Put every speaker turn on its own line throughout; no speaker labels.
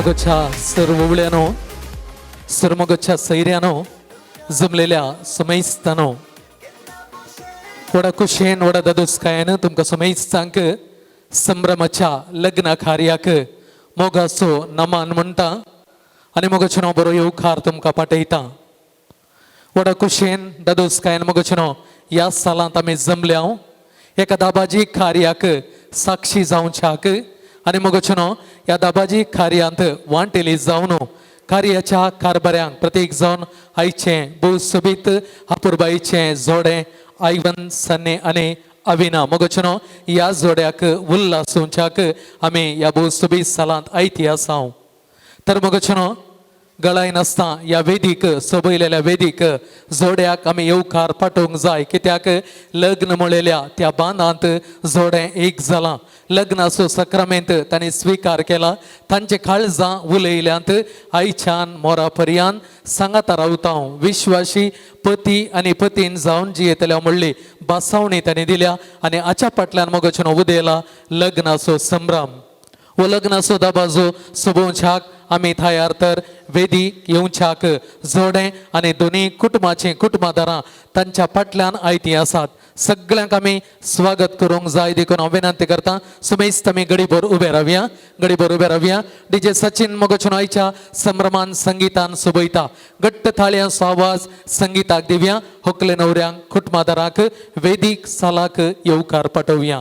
सरमोगच्या सर्व उबळ्यानो सरमोगच्या सैर्यानो जमलेल्या समयस्तानो वडा कुशेन वडा दादोस्कायान तुमका समयस्तांक संभ्रमाच्या लग्न कार्याक मोगासो नमान म्हणटा आणि मोगचनो बरो येवकार तुमका पाठयता वडा कुशेन दादोस्कायान मोगचनो या सालांत आमी जमल्या एका दाबाजी कार्याक साक्षी जावच्याक आणि मोगचनो या दाबाजी कार्यांत वांटेली जावन कार्याच्या कारभाऱ्यांक प्रत्येक जावन आयचे भोव सोबीत हापूरबाईचे जोडे आयवन सन्ने आणि अविना मोगचनो या जोड्याक उल्हासूंच्याक आमी या भोव सोबीत सालांत आयती आसाव तर मोगचनो गळाय नासता या वेदीक सोबयलेल्या वेदीक जोड्याक आमी येवकार पाठोवंक जाय कित्याक लग्न म्हळेल्या त्या बांदांत जोडे एक जाला लग्नाचो सक्रामेंत तांणी स्विकार केला तांचे काळजां उलयल्यांत आयच्यान मोरा पर्यंत सांगाता रावता विश्वासी पती आनी पतीन जावन जियेतल्या म्हणली बासावणी तांणी दिल्या आनी हाच्या फाटल्यान मोगचनो उदेला लग्नाचो संभ्रम व लग्नाचो दाबाजो सोबोवच्याक आमी तयार तर वेदीक येवच्याक जोडे आनी दोनी कुटुंबाची कुटुंबादारां तांच्या फाटल्यान आयती आसात सगळ्यांक आमी स्वागत करूंक जाय देखून हांव विनंती करता सुमेस्त आमी घडीभर उबे रावया डीजे सचिन मोगचनो आयच्या संभ्रमान संगीतान सोबयता घट्ट थाळयांचो आवाज संगीताक दिवया होकले न्हवऱ्यांक कुटुंबादारांक वेदीक सालाक येवकार पाठोवया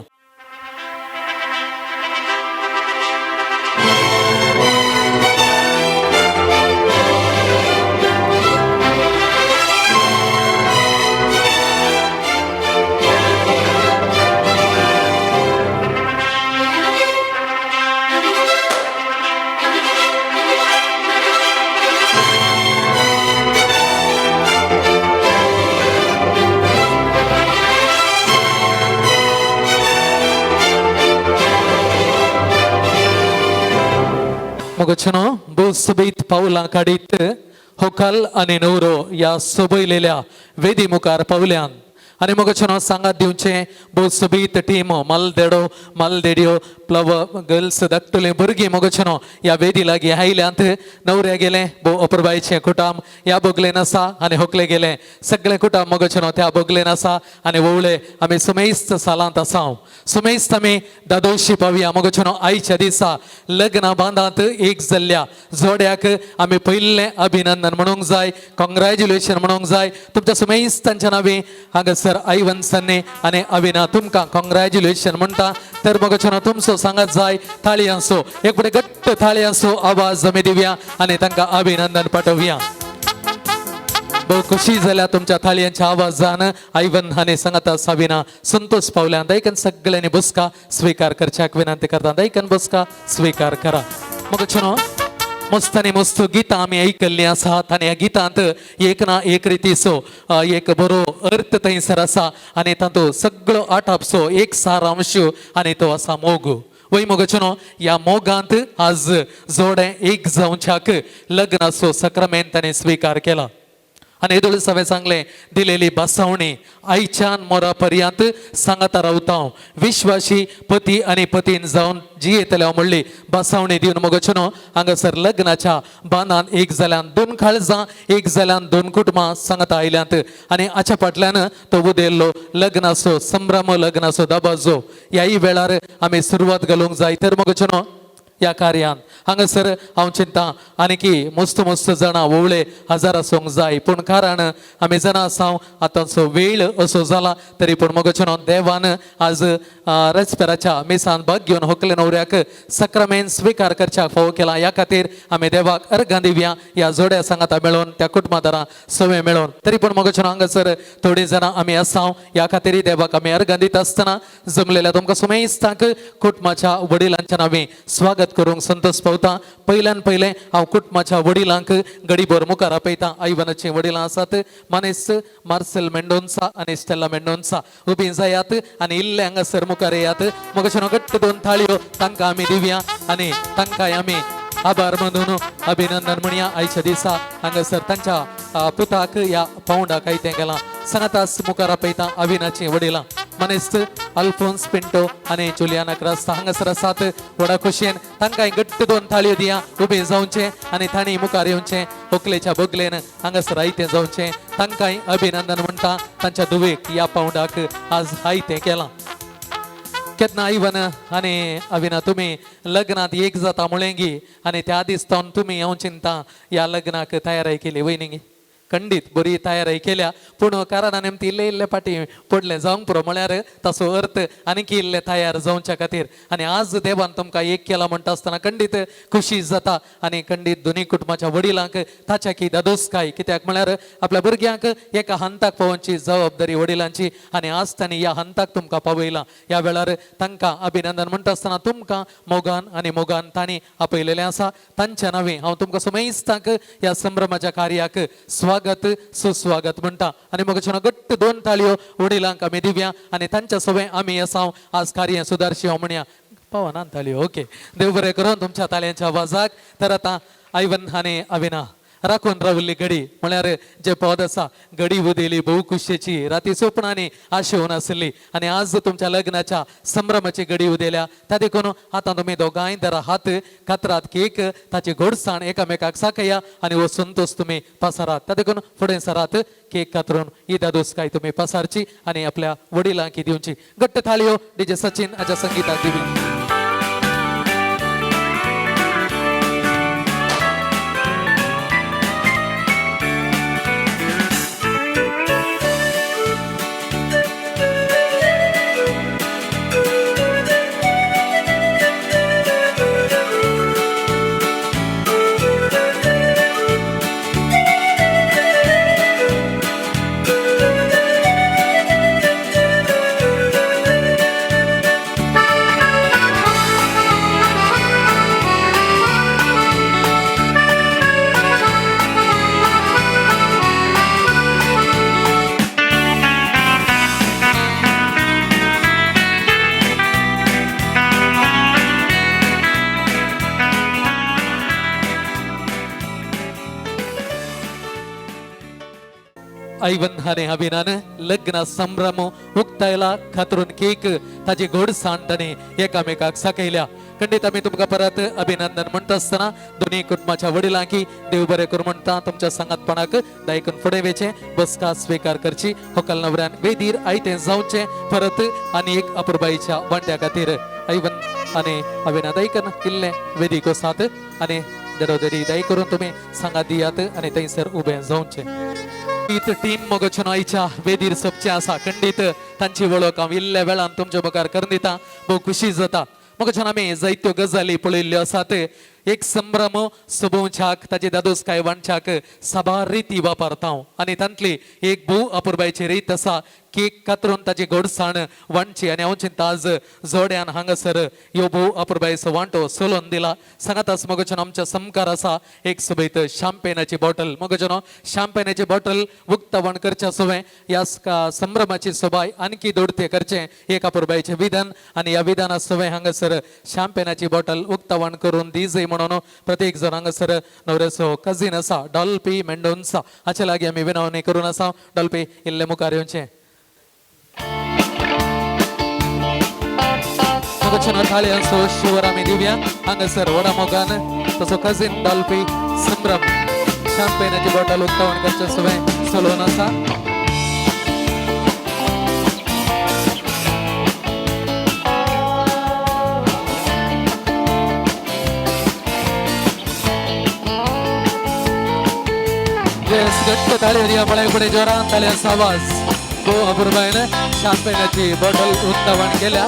मोगचनो भोव सोबीत पावलां काडीत होकाल आनी न्हवरो या सोबयलेल्या वेदी मुखार पावल्यान आनी मोगचनो सांगात दिवचे भोव सोबीत टीम मालदेड्यो प्लव गर्ल्स धाकटुलीं भुरगीं मोगचनो या वेदी लागीं आयल्यांत न्हवऱ्या गेले भोव अपुरबायेचें कुटाम या बोगलेन आसा आनी होकले गेले सगळे कुटाम मोगचनो त्या बोगलेन आसा आनी वोवळे आमी सुमेस्त सालांत आसाव सुमेस्त आमी दादोशी पावया मोगचनो आयच्या दिसा लग्न बांदांत एक जाल्ल्या जोड्याक आमी पयलें अभिनंदन म्हणूंक जाय कॉंग्रॅच्युलेशन म्हणूंक जाय तुमच्या सुमेस्तांच्या नांवी हांगासर आयवन सन्ने आनी अविना तुमकां कॉंग्रॅच्युलेशन म्हणटा तर मोगचनो तुमचो सांगत जाय थाळयांचो एक बडे घट्ट थाळयांचो आवाज आमी दिवया आनी तांकां अभिनंदन पाठोवया भोव खुशी जाल्या तुमच्या थाळयांच्या आवाजान आयवन हाने सांगता साविना संतोष पावल्या दैकन सगळ्यांनी बसका स्वीकार करच्याक विनंती करता दैकन बसका स्वीकार करा मोगचनो मस्त आनी मस्त गितां आमी आयकल्लीं आसात आनी ह्या गितांत एक ना एक रितीचो एक बरो अर्थ थंयसर आसा आनी तातूंत सगळो आटापसो एक सारांश आनी तो आसा मोग वय मोगचनो या मोगांत आज जोडे एक जावच्याक लग्नाचो सक्रामेंत ताणें स्वीकार केला आनी येदोळ सवे सांगले दिलेली बासावणी आयच्यान मोरा पर्यंत सांगाता रावता विश्वासी पती आनी पतीन जावन जियेतल्या म्हणली बासावणी दिवन मोगचनो हांगासर लग्नाच्या बांदान एक जाल्यान दोन काळजां एक जाल्यान दोन कुटुंबां सांगाता आयल्यांत आनी हाच्या फाटल्यान तो उदेल्लो लग्नाचो संभ्रम लग्नाचो दाबाजो ह्याय वेळार आमी सुरवात घालूंक जाय तर मोगचनो या कार्यान हांगासर हांव चिंता आनीकी मस्त मस्त जाणां वोवळे हजार आसूंक जाय पूण कारण आमी जाणा आसाव आतांचो वेळ असो जाला तरी पूण मोगचनो देवान आज रेस्पेराच्या मिसान भाग घेवन होकले न्हवऱ्याक सक्रामेंत स्वीकार करच्याक फावो केला ह्या खातीर आमी देवाक अर्घां दिवया ह्या जोड्या सांगाता मेळोन त्या कुटुंबादारां सवे मेळोन तरी पूण मोगचनो हांगासर थोडीं जाणां आमी आसाव ह्या खातीर देवाक आमी अर्घां दिता आसतना जमलेल्या तुमकां सुमेस्तांक कुटुंबाच्या वडिलांच्या नांवी स्वागत करूंक संतोष पावता पयल्यान पयलें हांव कुटुंबाच्या वडिलांक घडीभर मुखार आपयता आयवनाचीं वडिलां आसात मानेस मार्सेल मेंडोन्सा आनी स्टेला मेंडोन्सा उबीं जायात आनी इल्ले हांगासर मुखार येयात मोगचनो घट्ट दोन थाळयो तांकां आमी दिवया आनी तांकांय आमी आभार मानून अभिनंदन म्हणया आयच्या दिसा हांगासर तांच्या पुताक या पावंडाक आयतें गेलां सांगातास मुखार आपयता अविनाचीं वडिलां मनेस्त अल्फोन्स पिंटो आणि जुलियाना क्रास्ता हांगासर आसात व्हडा खोशयेन तांकां घट्ट दोन थाळयो दिया उबे जावचे आणि तांणी मुखार येवचे व्हंकलेच्या बोगलेन हांगासर आयतें जावचें तांकांय अभिनंदन म्हणटा तांच्या धुवेक ह्या पावंडाक आज आयतें केलां केन्ना आयवन आनी अविना तुमी लग्नात एक जाता मुळेंगी आनी त्या दिसतावन तुमी हांव चिंता ह्या लग्नाक तयाराय केली वयनिंगी खंडीत बरी तयाराई केल्या पूण कारण नेमती इल्ले इल्ले पाटी पडले जावंक पुरो म्हळ्यार ताचो अर्थ आनीक इल्ले तयार जावच्या खातीर आनी आज देवान तुमकां एक केला म्हणटा आसतना खंडीत खुशी जाता आनी खंडीत दोनी कुटुंबाच्या वडिलांक ताच्या की दादोसकाय कित्याक म्हळ्यार आपल्या भुरग्यांक एका हंताक पावोवची जबाबदारी वडिलांची आनी आज तांणी ह्या हंताक तुमकां पावयलां ह्या वेळार तांकां अभिनंदन म्हणटा आसतना तुमकां मोगान आनी मोगान तांणी आपयलेलें आसा तांच्या नांवे हांव तुमकां सुमेस्तांक ह्या संभ्रमाच्या कार्याक स्वागत सुस्वागत म्हणटा आनी मगेच्यान घट्ट दोन ताळयो वडिलांक आमी दिवया आनी तांच्या सोबे आमी आसाव आज कार्य सुदारशी हांव म्हणया पावना ताळयो ओके देव बरें करून तुमच्या ताळयांच्या आवाजाक तर आतां आयवन आनी अविना राखून रावल्ली घडी म्हळ्यार जे पद आसा घडी उदेली भोव खुशेची राती स्वप्नांनी आशेवन आसली आनी आज तुमच्या लग्नाच्या संभ्रमाची घडी उदेल्या त्या देखून आतां तुमी दोगांय दरा हात कातरात केक ताची घोडसाण एकामेकाक साकया आनी हो संतोष तुमी पसारात त्या देखून फुडें सरात केक कातरून ही दादोसकाय तुमी पसारची आनी आपल्या वडिलांक दिवची घट्ट थाळयो डीजे सचिन हाच्या संगीताक दिवी ಐವನ್ ಹನೆ ಅಭಿನಾನ ಲಗ್ನ ಸಂಭ್ರಮ उक्तायला खातरून केक ताची घोड सांडणे एकामेकाक साकयल्या खंडीत आमी तुमकां परत अभिनंदन म्हणटा आसतना दोनी कुटुंबाच्या वडिलांकी देव बरें करूं म्हणटा तुमच्या सांगातपणाक दायकून फुडें वेचे बसका स्वीकार करची व्हंकल नवऱ्यान वेदीर आयतें जावचें परत आनी एक अपुरबाईच्या वांट्या खातीर ऐवन आनी अभिना दायकन इल्लें वेदीक वसात आनी दरोदरी दाय करून तुमी सांगात दियात आनी थंयसर उबें जावचें टीम मोगोचन आयच्या वेदीर सोपचें आसा खंडीत तांची वळख हांव इल्ल्या वेळान तुमच्या मुखार करून दिता भोव खुशी जाता मोगोचन आमी जायत्यो गजाली पळयल्ल्यो आसात एक संभ्रम सोबोवच्याक ताची दादोसकाय वांटच्याक साबार रिती वापरता आनी तांतली एक भोव अपुरबायची रीत आसा केक कातरून ताची घोडसाण वांटची आनी हांव चिंता आज जोड्यान हांगासर ह्यो भोव अपुरबायचो वांटो सोलोवन दिला सांगात आस मोगोचन आमच्या समकार आसा एक सोबयत शॅम्पेनाची बॉटल मोगोचन शॅम्पेनाची बॉटल उक्तावण करच्या सोबे ह्या संभ्रमाची सोबाय आणखी दोडते करचें एक अपुरबायचें विधान आनी ह्या विधाना सोबे हांगासर शॅम्पेनाची बॉटल उक्तावण करून दिजय म्हणून प्रत्येक जण हांगासर नवऱ्याचो कझिन आसा डॉल्पी मेंडोन्सा हाचे लागीं आमी विनवणी करून आसा डॉल्पी इल्ले मुखार येवचें मोगोचन थाळयांचो शिवर आमी दिवया हांगासर व्हडा मोगान ताचो कझिन डॉल्पी संभ्रम शॅम्पेनाची बॉटल उक्तावण करचे सोबे चलोवन आसा घट्ट ताळी मळे पुढे जोरान ताळयांचा आवाज तो अपुरबाईन शॅम्पेनाची बॉटल उक्तावण केल्या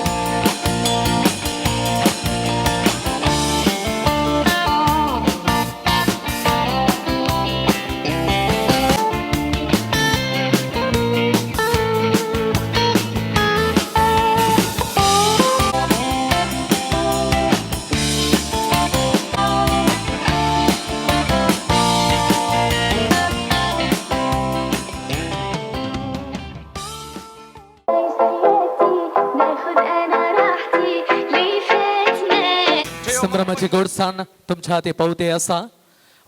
संभ्रमाची घोडसाण तुमच्या हाती पावते आसा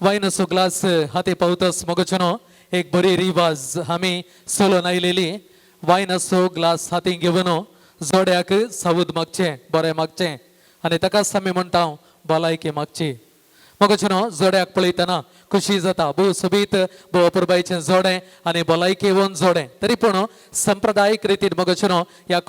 वायनचो ग्लास हाती पावतस मोगोचनो एक बरी रिवाज आमी सोलोवन आयलेली वायन असो ग्लास हाती घेवन जोड्याक सावूद मागचें बरें मागचें आनी ताकाच आमी म्हणटा भलायकी मागची मगचनो जोड्याक पळयतना खुशी जाता भोव सोबीत भोव अपुरबायेचें जोडें आनी भलायकी येवन जोडें तरी पूण संप्रदायीक रितीन मगचनो ह्या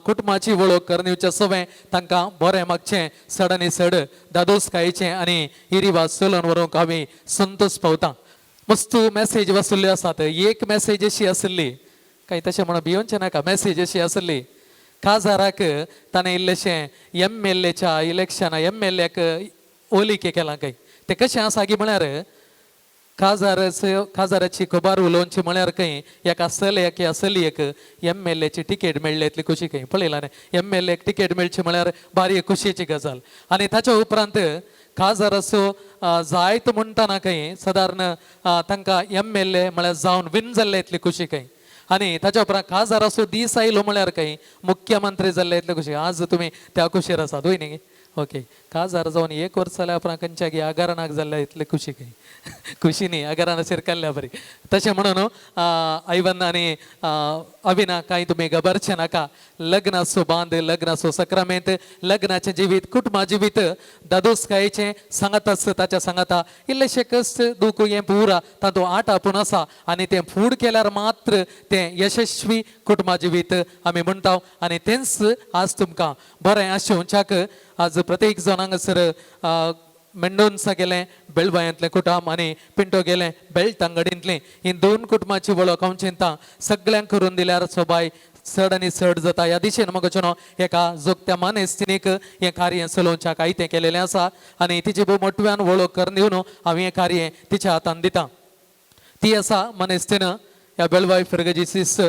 कुटुंबाची वळख करण्याचें सवय तांकां बरें मागचें सड आनी सड दादोसकायेचें आनी ही रिवाज चलोवन व्हरूंक आमी संतोश पावता मस्त मॅसेज वाचुल्ल्यो आसात एक मॅसेज अशी आसली काही तशें म्हणून भियोनचें नाका मॅसेज अशी आसली खासदाराक ताणें इल्लेशें MLAच्या इलेक्शना MLAक ओलिके केला काही ते कशें आसा गी म्हळ्यार खासदाराची खबर उलोवची म्हळ्यार खंय एका चलयाक या चलयेक MLAची तिकेट मेळ्ळी इतली खुशी खंय पळयलां न्ही MLAक तिकेट मेळची म्हळ्यार भारी खुशयेची गजाल आनी ताच्या उपरांत खासदार असो जायत म्हणटाना खंय सादारण तांकां MLA म्हळ्यार जावन विन जाल्ले इतली खुशी खंय आनी ताच्या उपरांत खासदार असो दीस आयलो म्हळ्यार खंय मुख्यमंत्री जाल्ले इतले खुशी आज तुमी त्या खुशीर आसात होय न्ही ओके खासदार जावन 1 वर्स जाल्या उपरांत खंयच्यागी आगारानाक जाल्ल्या इतले खुशी खंय खुशी न्ही आगारान शिरकल्ल्या बरी तशें म्हणून आयवन आनी अभिना कांय तुमी घबरचे नाका लग्न असो बांद लग्न असो सक्रामेंत लग्नाचें जिवीत कुटुंबा जिवीत दादोसकायेचें सांगात आस ताच्या सांगाता इल्लेशें कश्ट दूख हें पुरा तातूंत आट आपूण आसा आनी तें फूड केल्यार मात्र तें यशस्वी कुटुंबा जिवीत आमी म्हणटा आनी तेंच आज तुमकां बरें आशेवच्याक आज प्रत्येक जाण हांगासर मेंडोन्सा गेलें बेळबायांतलें कुटुंब आनी पिंटो गेलें बेळटांगडींतलें ही 2 कुटुंबाची वळख हांव चिंता सगळ्यांक करून दिल्यार सोबाय चड आनी चड जाता ह्या दिशेन मगचनो एका जोगत्या मानेस्तिनीक हें कार्य चलोवच्याक आयतें केलेलें आसा आनी तिची भोव मोठव्यान वळख करून दिवन हांव हें कार्य तिच्या हातान दितां ती आसा मानेस्तीन ह्या बेळबाय फेर्गजीसीस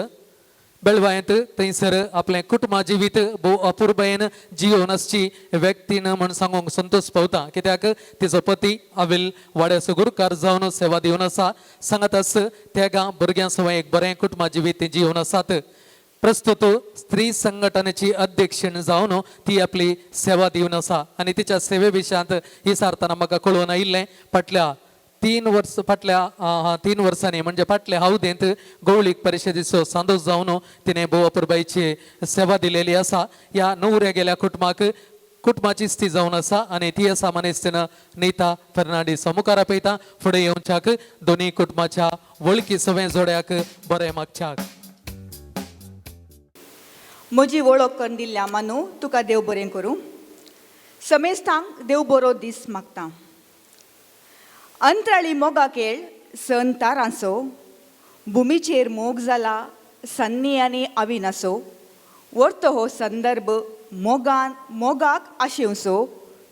बेळबायंत थंयसर आपलें कुटुंबा जिवीत भोव अपुरबायेन जियोवन आसची व्यक्तीन म्हण सांगूंक संतोश पावता कित्याक तिचो पती अविल वाड्या सुगुरकार जावन सेवा दिवन आसा सांगात आस त्या भुरग्यां सवय एक बरें कुटुंबा जिवीत जियोवन आसात प्रस्तुत स्त्री संघटनेची अध्यक्षण जावन ती आपली सेवा दिवन आसा आनी तिच्या सेवे विशयांत ही सारतना म्हाका कळून आयिल्लें फाटल्या 3 वर्सांनी म्हणजे फाटल्या हावदेंत गवळीक परिशदेचो सांदोश जावन तिणें भोव अपुरबायेची सेवा दिलेली आसा ह्या न्हवऱ्या गेल्या कुटुंबाची स्थिती जावन आसा आनी ती आसा मानेस्तीन नीता फर्नांडीस मुखार आपयता फुडें येवच्याक दोनी कुटुंबाच्या वळखी सवय जोड्याक बरें मागच्याक
म्हजी वळख करून दिल्ल्या मानू तुका देव बरें करूं समेस्तांक देव बरो दीस मागता अंतराळी मोगा खेळ संतारांचो भुमीचेर मोग जाला सन्नी आनी आविनासो वर्तो हो संदर्भ मोगाक आशेवचो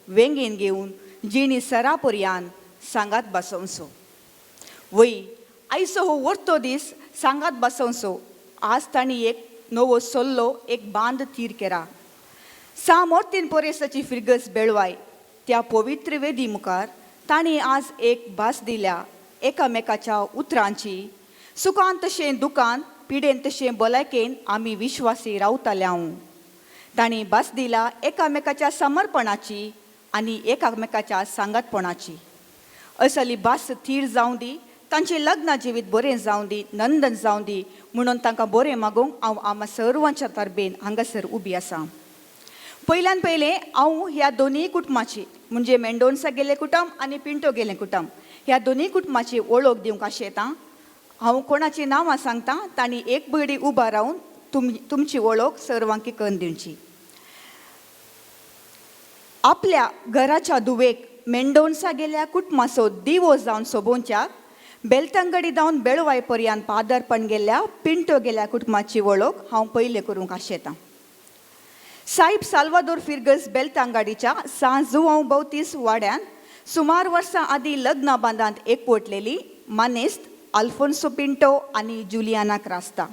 वेंगेन घेवन जिणी सरापर्यान सांगात बसोवचो वय आयचो हो वर्तो दीस सांगात बसोवचो आज तांणी एक नवो सोल्लो एक बांद तीर केला सामोर्तीन परेसाची फिरगस बेळवाय त्या पवित्र वेदी मुखार तांणी आज एक भास दिल्या एकामेकाच्या उतरांची सुखान तशें दुखान पिडेन तशें भलायकेन आमी विश्वासी रावताले हांव तांणी भास दिला एकामेकाच्या समर्पणाची आनी एकामेकाच्या सांगातपणाची असली भास थीर जावं दी तांचें लग्न जिवीत बरें जावं दी नंदन जावं दी म्हणून तांकां बरें मागोवंक हांव आम्हा सर्वांच्या तर्फेन हांगासर उबी आसा पयल्यान पयलें हांव ह्या दोनी कुटुंबाची म्हणजे मेंडोन्सा गेले कुटुंब आनी पिंटो गेले कुटुंब ह्या दोनी कुटुंबाची वळख दिवंक आशेतां हांव कोणाची नांवां सांगता तांणी एक बडी उबा रावन तुमची वळख सर्वांकी करून दिवची आपल्या घराच्या दुवेक मेंडोन्सा गेल्या कुटुंबाचो दिवो जावन सोबोवच्याक बेलतंगडी जावन बेळवाय पर्यंत पादारपण गेल्या पिंटो गेल्या कुटुंबाची वळख हांव पयले करूंक आशेतां साहिब साल्वादोर फिरगस बेलतांगाडीच्या सांजुआंव बौतीस वाड्यान सुमार वर्सां आदीं लग्न बांदांत एकवटलेली मानेस्त आल्फोन्सो पिंटो आनी जुलियाना क्रास्ता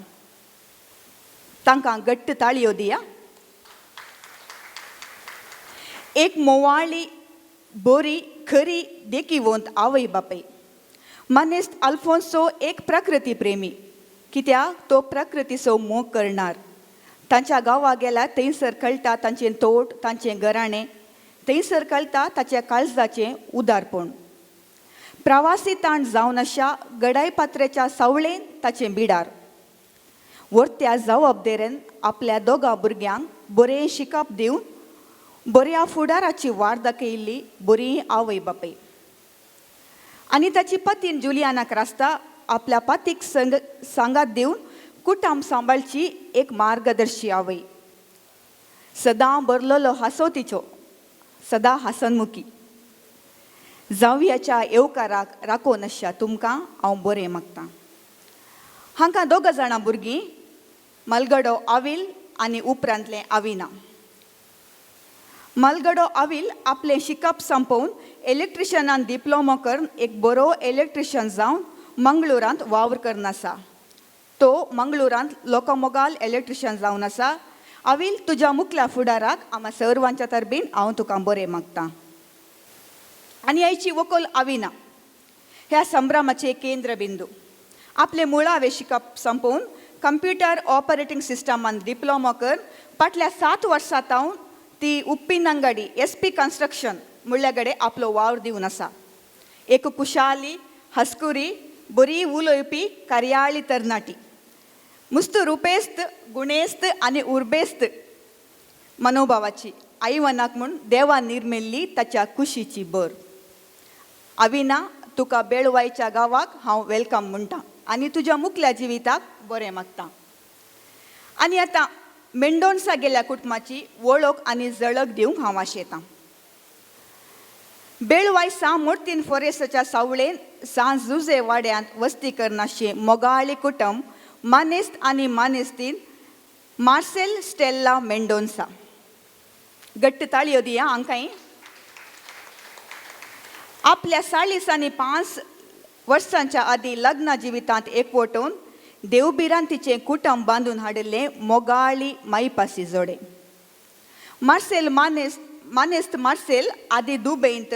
तांकां घट्ट ताळयो दिया एक मोवाळी बरी खरी देखीवंत आवय बापय मानेस्त आल्फोन्सो एक प्रकृती प्रेमी कित्याक तो प्रकृतीचो मोग करणार तांच्या गांवा गेल्यार थंयसर कळटा तांचें तोट तांचें घराणें थंयसर कळटा ताच्या काळजाचें उदारपण प्रवासी ताण जावन अशा गडाय पात्रेच्या सावळेन ताचें बिडार त्या जबाबदारेन आपल्या दोगा भुरग्यांक बरें शिकप दिवन बऱ्या फुडाराची वाट दाखयिल्ली बरी आवय बापाय. आनी ताची पतीन जुलियानाक रास्ता आपल्या पतीक सांगात दिवन कुटुंब सांबाळची एक मार्गदर्शी आवय. सदां बरलोलो हांसोतीचो, सदां हसनमुखी. जावयाच्या येवकाराक राखोन आसच्या तुमकां हांव बरें मागतां. हांकां दोगां जाणां भुरगीं, मलगडो आविल आनी उपरांतलें अविना. मलगडो आविल आपलें शिकप संपोवन इलेक्ट्रिशनान डिप्लोमा करून एक बरो इलेक्ट्रिशियन जावन मंगळुरांत वावर करून आसा. तो मंगळुरांत लोकमोगाल इलेक्ट्रिशियन जावन आसा. आविल, तुज्या मुखल्या फुडाराक आम्हा सर्वांच्या तर्फेन हांव तुका बरें मागतां. आनी आयची व्हंकल अविना ह्या संभ्रमाचे केंद्रबिंदू. आपले मुळावे शिकप संपोवन कंप्युटर ऑपरेटिंग सिस्टमान डिप्लोमा करून फाटल्या 7 वर्सां तावन ती उप्पिनंगडी SP कन्स्ट्रक्शन म्हणल्याकडे आपलो वावर दिवन आसा. एक कुशाली, हस्कुरी, बरी उलोवपी कार्याळी तरणाटी. मुस्त रुपेस्त, गुणेस्त आनी उर्बेस्त मनोभावाची. आईवनाक म्हूण देवान निर्मेल्ली ताच्या कुशीची बर. अविना, तुका बेळवायच्या गांवाक हांव वेलकम म्हणटा आनी तुज्या मुखल्या जिविताक बरें मागतां. आनी आतां मेंडोन्सा गेल्या कुटुंबाची वळख आनी जळख दिवंक हांव आशेतां. बेळवायसा मोर्तीन फॉरेस्टच्या सावळेन सांज जुजे वाड्यांत वस्ती करनाशें मोगाळी कुटुंब मानेस्त आनी मानेस्तीन मार्सेल स्टेल्ला मेंडोन्सा. गट्ट ताळयो दिया हांकांय. आपल्या 40 आनी 5 वर्सांच्या आदी लग्न जिवितांत एकवटून देवबिरान तिचें कुटुंब बांदून हाडिल्लें मोगाळी माईपासी जोडे. मानेस्त मार्सेल आदी दुबयंत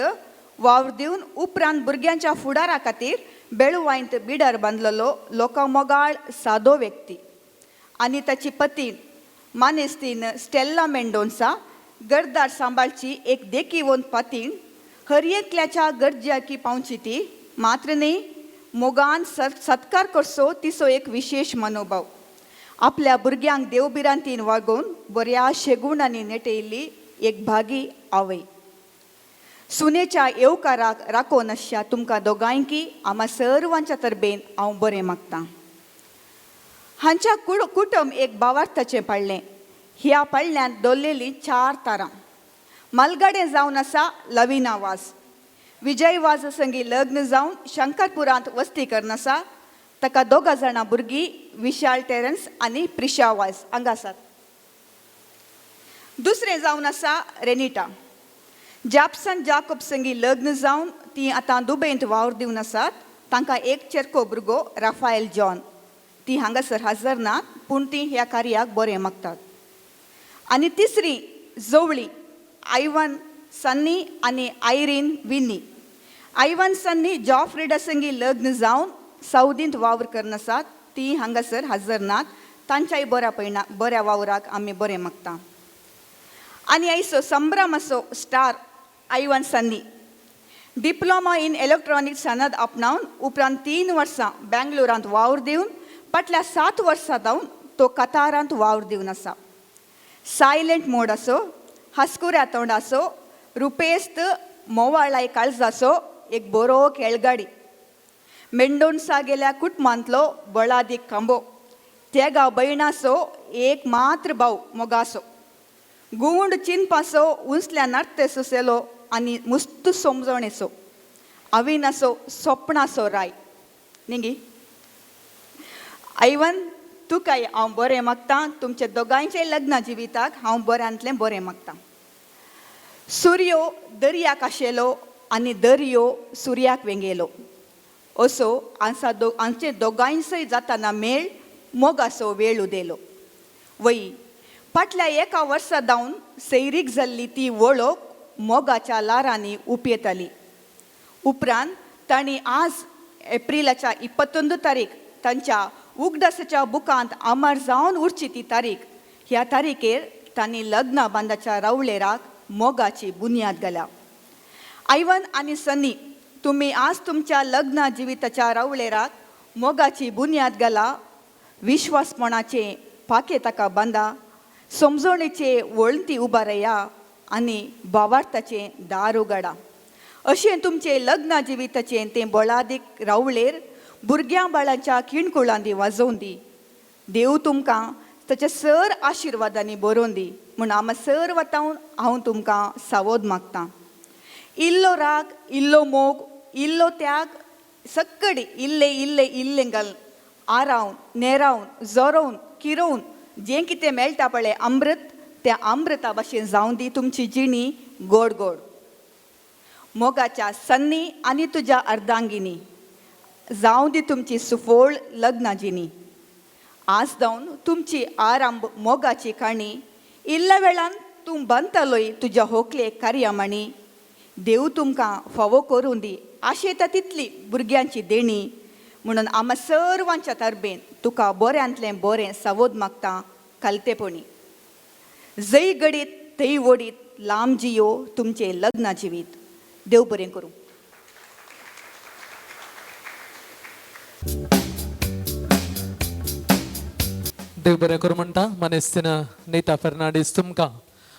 वावर दिवन उपरांत भुरग्यांच्या फुडारा खातीर बेळवायंत बिडार बांदलेलो लोकमोगाळ सादो व्यक्ती. आनी ताची पतीन मानेस्तीन स्टेल्ला मेंडोन्सा गरदार सांबाळची एक देखीवंत पतीन. हरयेंतल्याच्या गरजाकी पावची ती, मात्र न्ही मोगान सत्कार करचो तिचो एक विशेष मनोभाव. आपल्या भुरग्यांक देवबिरांतीन वागोवन बऱ्या शेगुणांनी नेटयिल्ली एक भागी आवय. सुनेच्या येवकाराक राखोन आसच्या तुमकां दोगांयकी आम्हा सर्वांच्या तर्फेन हांव बरें मागतां. हांच्या कुटुंब एक भावार्थाचें पडलें. ह्या पडल्यांत दवरलेलीं 4 तारां. मलगडें जावन आसा लविना वाज. विजय वाज संगी लग्न जावन शंकरपुरांत वस्ती करून आसा. ताका 2 जाणां भुरगीं, विशाल टेरन्स आनी प्रिशा वाज हांगा आसात. दुसरें जावन आसा रेनिटा. जॅप्सन जाकोब संगी लग्न जावन ती आतां दुबयंत वावर दिवन आसात. तांकां एक चेरको भुरगो राफायल जॉन. ती हांगासर हजर नात, पूण ती ह्या कार्याक बरें मागतात. आनी तिसरी जवळी आयवन सन्नी आनी आयरीन विनी. आयवन सन्नी जॉफ्रिडा संगी लग्न जावन सावदींत वावर करून आसात. ती हांगासर हजर नात. तांच्याय बऱ्या वावराक आमी बरें मागता. आनी आयचो संभ्रमाचो स्टार आयवन सन्नी. डिप्लोमा इन इलेक्ट्रॉनिक सनद आपणावन उपरांत 3 वर्सां बेंगलोरांत वावर दिवन फाटल्या 7 वर्सां जावन तो कतारांत वावर दिवन आसा. सायलेंट मोड आसो, हस्कुऱ्या तोंड आसो, रुपेस्त मोवाळाय काळजाचो एक बरो खेळगाडी. मेंडोन्सा गेल्या कुटुंबांतलो बळादीक खांबो. तेगा भयणाचो एक मात्र भाव मोगासो. गुंड चिनपासो उंचल्या नाट्य सुसेलो आनी मुस्त समजणेचो. अविनाचो स्वप्नाचो राय. निंगी आयवन, तुकाय हांव बरें मागतां. तुमच्या दोगांयचे लग्न जिविताक हांव बऱ्यांतलें बरें मागतां. सूर्यो दर्याक आशेलो आनी दर्यो सुर्याक वेंगेलो. असो आमचे दोगांयचोय जाताना मेळ मोगाचो वेळ उदेलो. वय फाटल्या 1 वर्सा जावन सैरीक जाल्ली ती वळख मोगाच्या लारांनी उपेताली. उपरांत तांणी आज एप्रिलाच्या 21 तारीख तांच्या उगडासाच्या बुकांत अमर जावन उरची ती तारीख. ह्या तारीखेर तांणी लग्न बांदाच्या रावळेराक मोगाची बुन्याद घाल्या. आयवन आनी सन्नी, तुमी आज तुमच्या लग्न जिविताच्या रावळेराक मोगाची बुन्याद घाला. विश्वासपणाचे पाके ताका बांदा, समजणेचे वळंती उबारया आनी भावार्थाचें दार उगडा. अशें तुमचे लग्न जिविताचें तें बोळादीक रावळेर भुरग्यां बाळाच्या किणकुळांनी वाजोवन दी. देव तुमकां ताच्या सर आशिर्वादांनी बरोवन दी म्हूण आमी सर वतावन हांव तुमकां सावद मागतां. इल्लो राग, इल्लो मोग, इल्लो त्याग, सक्कडी इल्ले इल्ले इल्लें घाल आरावन नेरावन जोरोवन किरोवन जें कितें मेळटा पळय अमृत, त्या अमृता भाशेन जावं दी तुमची जिणी गोड गोड. मोगाच्या सन्नी आनी तुज्या अर्धांगिनी जावं दी तुमची सुफोळ लग्ना जिणी. आज जावन तुमची आरांब मोगाची काणी, इल्ल्या वेळान तूं बनतलोय तुज्या होकले कार्यामणी. देव तुमकां फावो करून दी आशेता तितली भुरग्यांची देणी म्हणून आम्हा सर्वांच्या तर्फेन तुका बऱ्यांतलें बरें सावद मागता कलतेपणी. जय घडीत थंय वडीत लांब जियो तुमचें लग्ना जिवीत. देव बरें करूं.
देव बरें करूं म्हणटा मनेस्तीन नीता फर्नांडीस तुमकां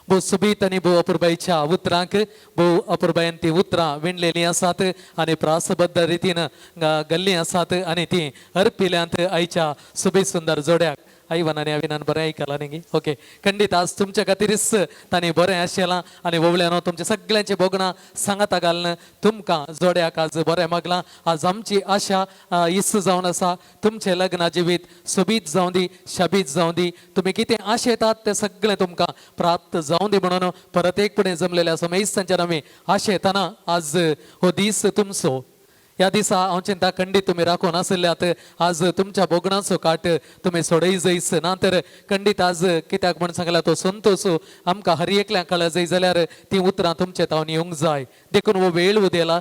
भोव सुबीत आनी भोव अपुरबायेच्या उतरांक भोव अपुरबायेन ती उतरां विणलेलीं आसात आनी प्रासबद्ध रितीन घाल्लीं आसात आनी ती अर्पिल्यांत आयच्या सुबीत सुंदर जोड्याक आयवनान अविनान बरें आयकलां न्ही. ओके, खंडीत आज तुमच्या खातीरच तांणी बरें आशिल्लां आनी वळल्यान तुमचे सगळ्यांचे बोगणां सांगाता घालन तुमकां जोड्याक आज बरें मागलां. आज आमची आशा इस्त जावन आसा तुमचें लग्न जिवीत सुबीत जावं दी, शाबीत जावं दी. तुमी कितें आशेतात तें सगळें तुमकां प्राप्त जावं दी म्हणून परत एक फुडें जमलेल्या समेस्तांच्यान आमी आशेताना आज हो दीस तुमचो. ह्या दिसा हांव चिंता खंडीत तुमी राखून आसल्यात आज तुमच्या बोगणाचो काट तुमी सोडय जैस ना तर खंडीत आज कित्याक म्हण सांगला तो संतोष आमकां हर एकल्याक कळ्ळें जाय जाल्यार ती उतरां तुमचे तावन येवंक जाय. देखून हो वेळ उदेला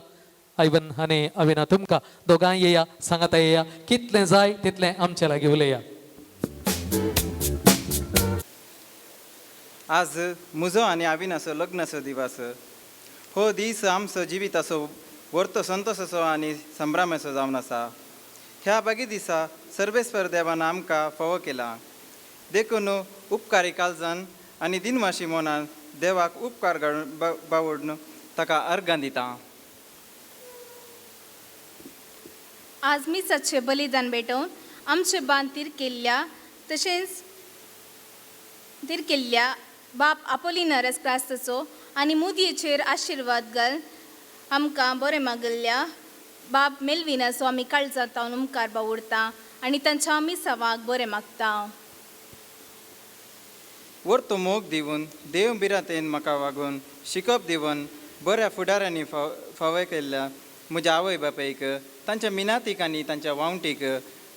आयवन आनी अविना तुमकां दोगांय येया सांगाता येया कितलें जाय तितलें आमचे लागीं उलया.
आज म्हजो आनी अविनाचो लग्नाचो दिवस. हो दीस आमचो जिविताचो वर्तो संतोशाचो आनी संभ्रमाचो जावन आसा. ह्या बागी दिसा सर्वेस्वर देवान आमकां फावो केला. देखून उपकारी काळजान आनी दिनवाशी मनान देवाक उपकार बावडून ताका अर्गां दिता.
आज मिसाचे बलिदान भेटोवन आमचे बान तीर केल्ल्या बाप आपोलिनारस क्रास्ताचो आनी मुदयेचेर आशिर्वाद घाल आमकां बरें मागल्ल्या बाब मेलविनाचो आमी काळजांत उपकार बावडटा आनी तांच्या मिसावाक बरें मागता.
वर्तो मोग दिवन देव बिरातेन म्हाका वागून शिकप दिवन बऱ्या फुडाऱ्यांनी फावो केल्ल्या म्हज्या आवय बापायक तांच्या मिनातीक आनी तांच्या वावंटीक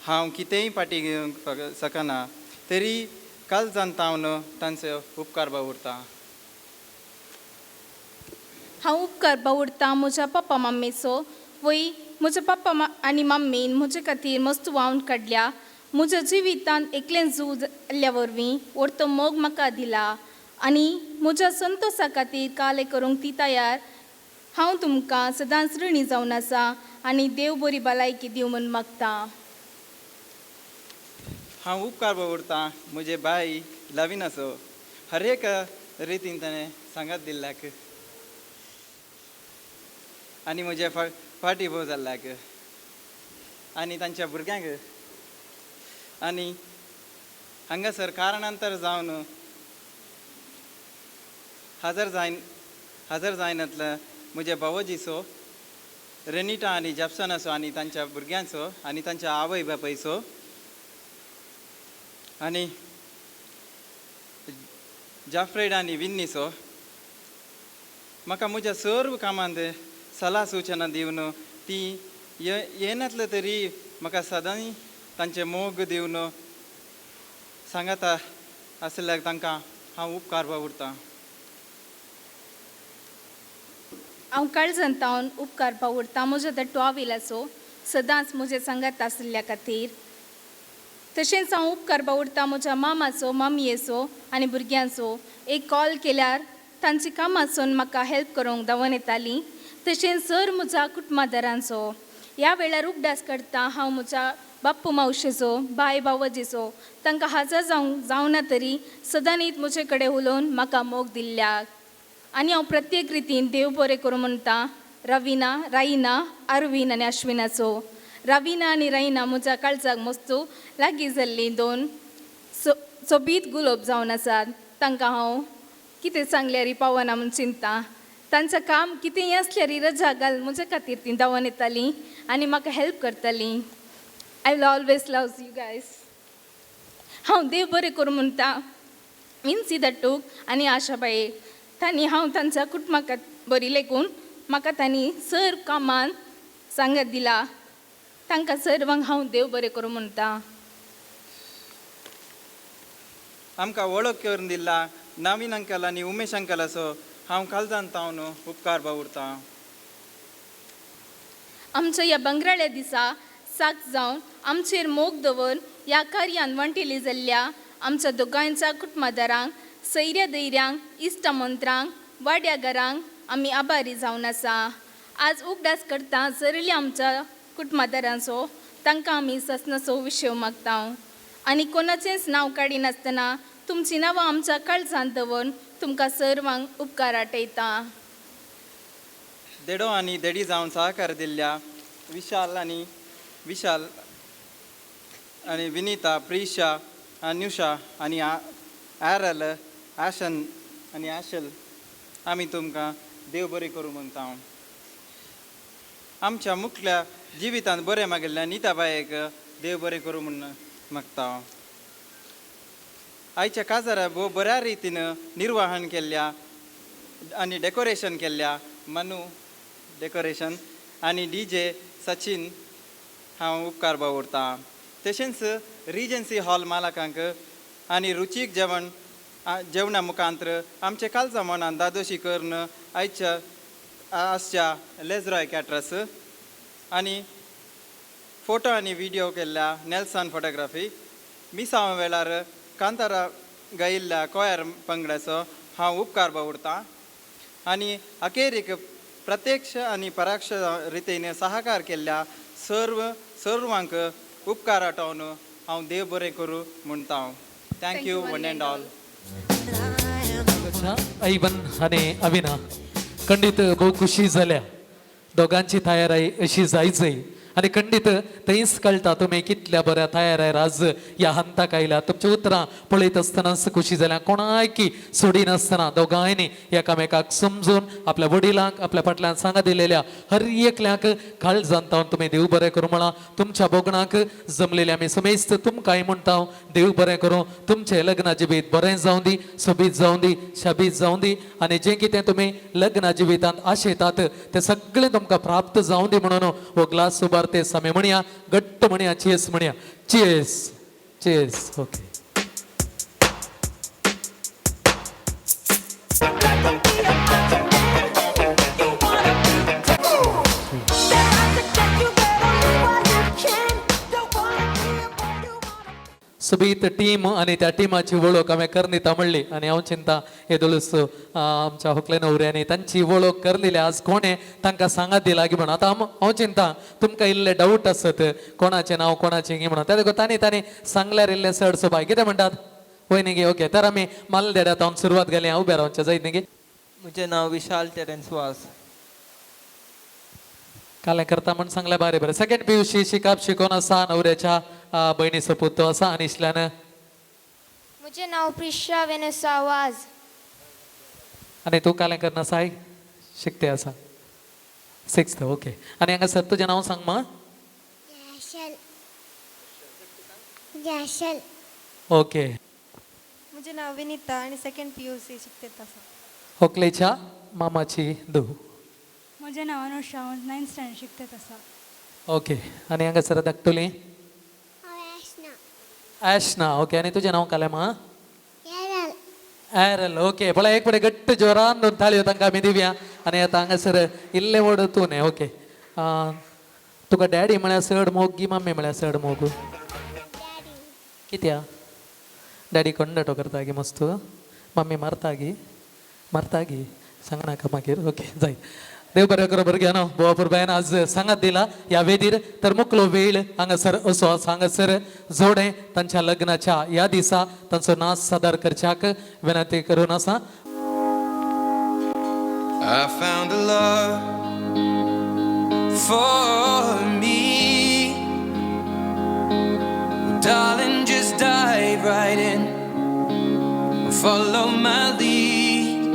हांव कितेंय फाटी घेवंक शकना तरी काळजांत तावन तांचो उपकार बावडटा.
हांव उपकार बावडटां म्हज्या पप्पा मम्मीचो. वय म्हज्या पप्पा आनी मम्मीन म्हजे खातीर मस्त वावून काडल्या. म्हज्या जिवितांत एकलें जूं जाल्ल्या वरवीं व्हरतो मोग म्हाका दिला आनी म्हज्या संतोशा खातीर काले करूंक ती तयार. हांव तुमकां सदांच ऋणी जावन आसा आनी देव बरी भलायकी दिवं म्हूण मागता.
हांव उपकार बावडटां म्हजे बाय लाविनाचो हर एक रितीन ताणें सांगात दिल्ल्याक आनी म्हज्या फाटी भोव जाल्ल्याक आनी तांच्या भुरग्यांक आनी हांगासर कारणांतर जावन हजर जायनातल्या म्हज्या बावजीचो रेनिटा आनी जॅप्सनाचो आनी तांच्या भुरग्यांचो आनी तांच्या आवय बापायचो आनी जाफ्रेड आनी विन्नीचो म्हाका म्हज्या सर्व कामांत सलाह सुचना दिवन ती येनातले तरी म्हाका सदांच तांचे मोग दिवन सांगाता आसल्याक तांकां हांव उपकार बावडटां.
हांव काळजांतावन उपकार बावडटां म्हज्या धाकटो आविलाचो सदांच म्हजे सांगात आसल्या खातीर. तशेंच हांव उपकार बावडटां म्हज्या मामाचो मम्मीयेचो आनी भुरग्यांचो. एक कॉल केल्यार तांची कामांतसून म्हाका हेल्प करूंक धांवन येतालीं. तशेंच सर म्हज्या कुटुंबादारांचो ह्या वेळार उपडास करता हांव म्हज्या बाप्पू मावशेचो बाय बावजीचो तांकां हाजर जावना तरी सदांच म्हजे कडेन उलोवन म्हाका मोग दिल्ल्याक आनी हांव प्रत्येक रितीन देव बरें करूं म्हणटा रविना राईना अरविंद आनी अश्विनाचो रविना आनी राईना म्हज्या काळजाक मस्तू लागीं जाल्लीं दोन सोबीत गुलाब जावन आसात तांकां हांव कितें सांगल्यार पावना म्हूण चिंता तांचं काम कितेंय आसल्यार रजा घाल म्हजे खातीर ती धांवन येतालीं आनी म्हाका हेल्प करतालीं I will always love you guys हांव देव बरें करूं म्हणटा विन्सी दट्टूक आनी आशाबायेक तांणी हांव तांच्या कुटुंबाक बरी लेखून म्हाका तांणी सर कामान सांगत दिला तांकां सर्वांक हांव देव बरें करूं म्हणटा
आमकां वळख करून दिला नवीन अंकल आनी उमेश अंकल असो हांव काळजान तावन उपकार बावुरतां
आमच्या ह्या बंगराळ्या दिसा साक जावन आमचेर मोग दवर ह्या कार्यान वंटिली जाल्ल्या आमच्या दोगांयच्या कुटुंबदारांक सैर्या दैर्यांक इश्टमंत्रांक वाड्या घरांक आमी आभारी जावन आसा आज उपडास करता जरली आमच्या कुटुंबदारांचो तांकां आमी ससनाचो विशय मागता आनी कोणाचेंच नांव काडिनासतना तुमची नांवां आमच्या काळजांत दवरून तुमकां सर्वांक उपकार आटयता
देडो आनी देडी जावन सहकार दिल्ल्या विशाल आनी विनीता प्रिशा अनुषा आनी ॲरल आशन आनी आशल आमी तुमकां देव बरें करूं म्हणटा आमच्या मुखल्या जिवितांत बरें मागिल्ल्या निताबायेक देव बरें करूं म्हूण मागता आयच्या काजारा बऱ्या रितीन निर्वाहन केल्ल्या आनी डेकोरेशन केल्ल्या मनु डेकोरेशन आनी DJ सचिन हांव उपकार बावुरतां तशेंच रिजन्सी हॉल मालकांक आनी रुचीक जेवणा मुखांतर आमचे कालचा मनान दादोशी करून आजच्या लेझरॉय कॅटरस आनी फोटो आनी व्हिडिओ केल्ल्या नेल्सन फोटोग्राफी मिसांव वेळार कांतारा गायिल्ल्या कोयर पंगडाचो हांव उपकार बावुरतां आनी अखेरीक प्रत्यक्ष आनी परोक्ष रितीन सहकार केल्ल्या सर्वांक उपकार आठोवन हांव देव बरें करूं म्हणटा थँक्यू वन अँड ऑल
ऐवन आणि अविना खंडित भोव खुशी जाल्या दोगांची तयारी अशी जायचय आणि खंडित थंयच कळटा तुमी कितल्या बऱ्या तयारेर आज ह्या हंताक आयल्या तुमच्या उतरां पळयत आसतनाच खुशी जाल्या कोणायकी सोडिनासतना दोगांयनी एकामेकाक समजून आपल्या वडिलांक आपल्या फाटल्यान सांगा दिलेल्या हर एकल्याक काळजांत तावन तुमी देव बरें करूं म्हणा तुमच्या बोगणाक जमलेले आमी समेस्त तुमकांय म्हणटा देव बरें करूं तुमचें लग्ना जिवीत बरें जावं दी सोबीत जावं दी शाबीत जावं दी आनी जें कितें तुमी लग्ना जिवितांत आशेतात तें सगळें तुमकां प्राप्त जावं दी म्हणून हो ग्लास उबार ते समे म्हणया घट्ट म्हणया चेस म्हणया चेस चेस ओके सोबीत टीम आणि त्या टिमाची वळख हांवें करनिता म्हणली आनी हांव चिंता येदोळूच आमच्या होकले न्हवऱ्यांनी तांची वळख करलेली आज कोणे तांकां सांगात दिला की म्हणून आतां हांव चिंता तुमकां इल्ले डाऊट आसत कोणाचें नांव कोणाचें गी म्हणून त्या देखून तांणी सांगल्यार इल्लें चड सोबाय कितें म्हणटात पळय न्ही गे ओके तर आमी माल देड्यात हांव सुरवात केली हांव उबें रावचें जायत न्ही गे
म्हजें नांव विशाल टेरेन्स वास
कालें करता म्हण सांगलें बरें बरें सेकंड PUC शिकप शिकोवन आसा न्हवऱ्याच्या भयणीचो पुतो आसा आनी इश्ल्यान
मुझे नाव प्रिशा वेनेसा वाज
आनी तूं कालें करना साय शिकते आसा सिक्स्थ ओके आनी हांगासर तुजें नांव सांग मा
जैशल
ओके
मुझे नाव विनीता आणि सेकंड PUC शिकते तसा
होकलेच्या मामाची धू
मुझे नाव अनुषा 9th स्टँडर्ड शिकते तसा
ओके आनी हांगासर धाकटुली ॲशना ओके आनी तुजें नांव कालें मा ॲरल ओके पळय एक पडे घट्ट जोरान दोन थाळयो तांकां आमी दिवया आनी आतां हांगासर इल्लें व्हड तूं न्ही ओके तुका डॅडी म्हळ्यार चड मोग गी मम्मी म्हळ्यार चड मोग कित्या डॅडी कंडटो करता गी मस्त मम्मी मारता गी सांगनाका मागीर ओके जाय देव बरें करो भुरग्यानो बोवापूर बायन आज सांगात दिला या वेदीर तर मुकलो वेळ हांगासर असो हांगासर जोडे तांच्या लग्नाच्या या दिसा तांचो नाच सादर करच्याक विनंती करून आसा.
I found a love for me. Darling, just dive right in, follow my lead.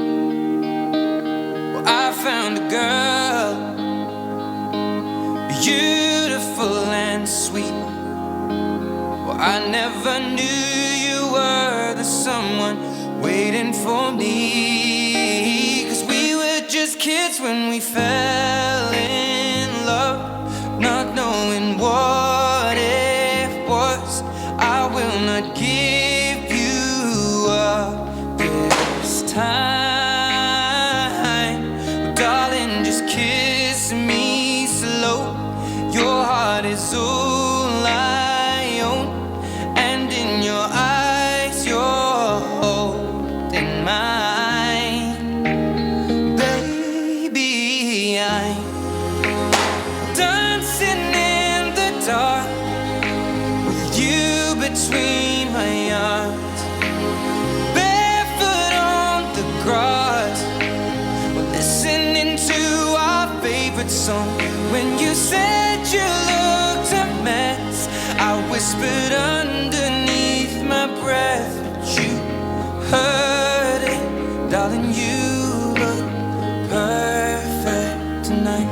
Well, I found a girl, beautiful and sweet. Well, I never knew you were the someone waiting for me. 'Cause we were just kids when we fell in love, not knowing what it was. I will not give you up this time. Darling, just kiss me slow. Your heart is all I own, and in your eyes you're holding mine. Baby, I'm dancing in the dark with you between my arms, barefoot on the grass. We're listening to our favorite song. When you said you looked a mess, I whispered underneath my breath, but you heard it. Darling, you look perfect tonight.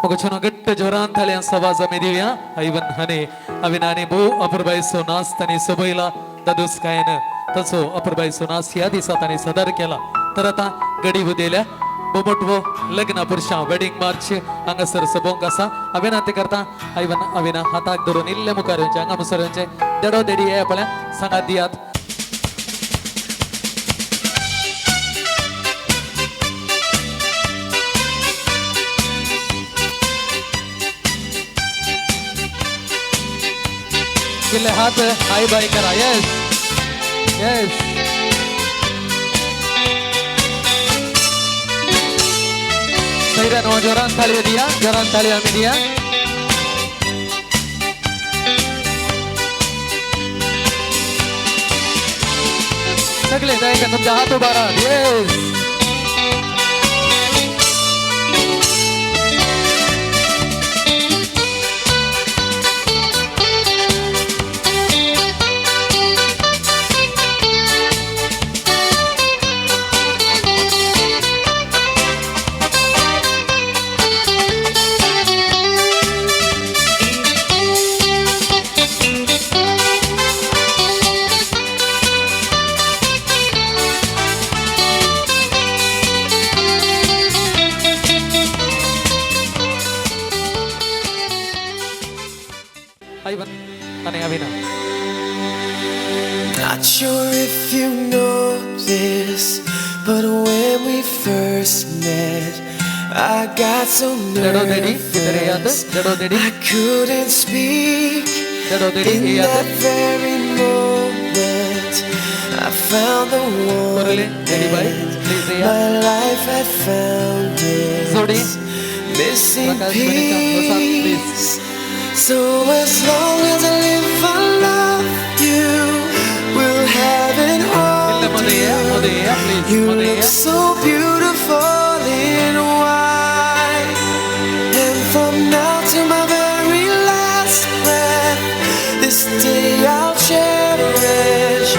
मग छान घट्ट जोरान थाळ्यां आवाज आमी दिवया. ऐवन हाने अविनाने भो अपुरबाईचो नाच तांणी सोबयला दादूस गायन ताचो अपुरबाईचो नाच ह्या दिसा तांणी सादर केला. तर आता गडी उदेल्या बोमोटवो लग्न पुरुषां वेडिंग मार्च हांगासर सबोंक आसा. विनंती करता ऐवन अविना हाताक धरून इल्ले मुखार येवचे हांगा मुसर येवचे. देडो देडी हे आपल्या सांगात दियात. इल्ले हात हाय बाय करा. यस यस सैरानो जोरान थाळी दिया. जोरान थाळी आमी दिया. सगळे जायका तुमच्या हात उभा राहा. येस ऐवन आणि अविना.
Not sure if you know this, but when we first met, I got so
Dado dedi, kitere yaad?
nervous
Dado dedi?
I couldn't speak.
Dado dedi,
In
yaad?
that very moment, I found the one
Murali, dedi bhai, please yaad.
my life had found
Zodi,
its missing
Prakash Manika, Prasad, please.
piece. So as long as I live, I love you. We'll have it all.
Ille Modeya, Modeya, please.
You
Modeya.
look so beautiful in white, and from now to my very last breath, this day I'll cherish.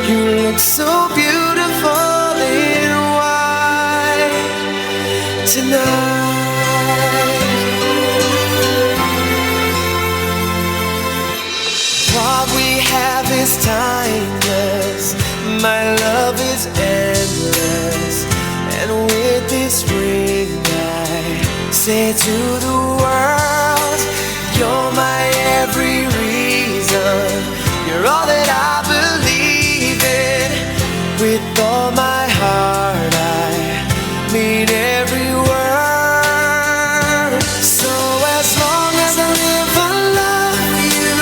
You look so beautiful in white tonight. What we have is timeless. My love is endless. And with this ring I say to the world, you're my every reason. You're all that I believe in. With all my heart I mean every word. So as long as I live I love you.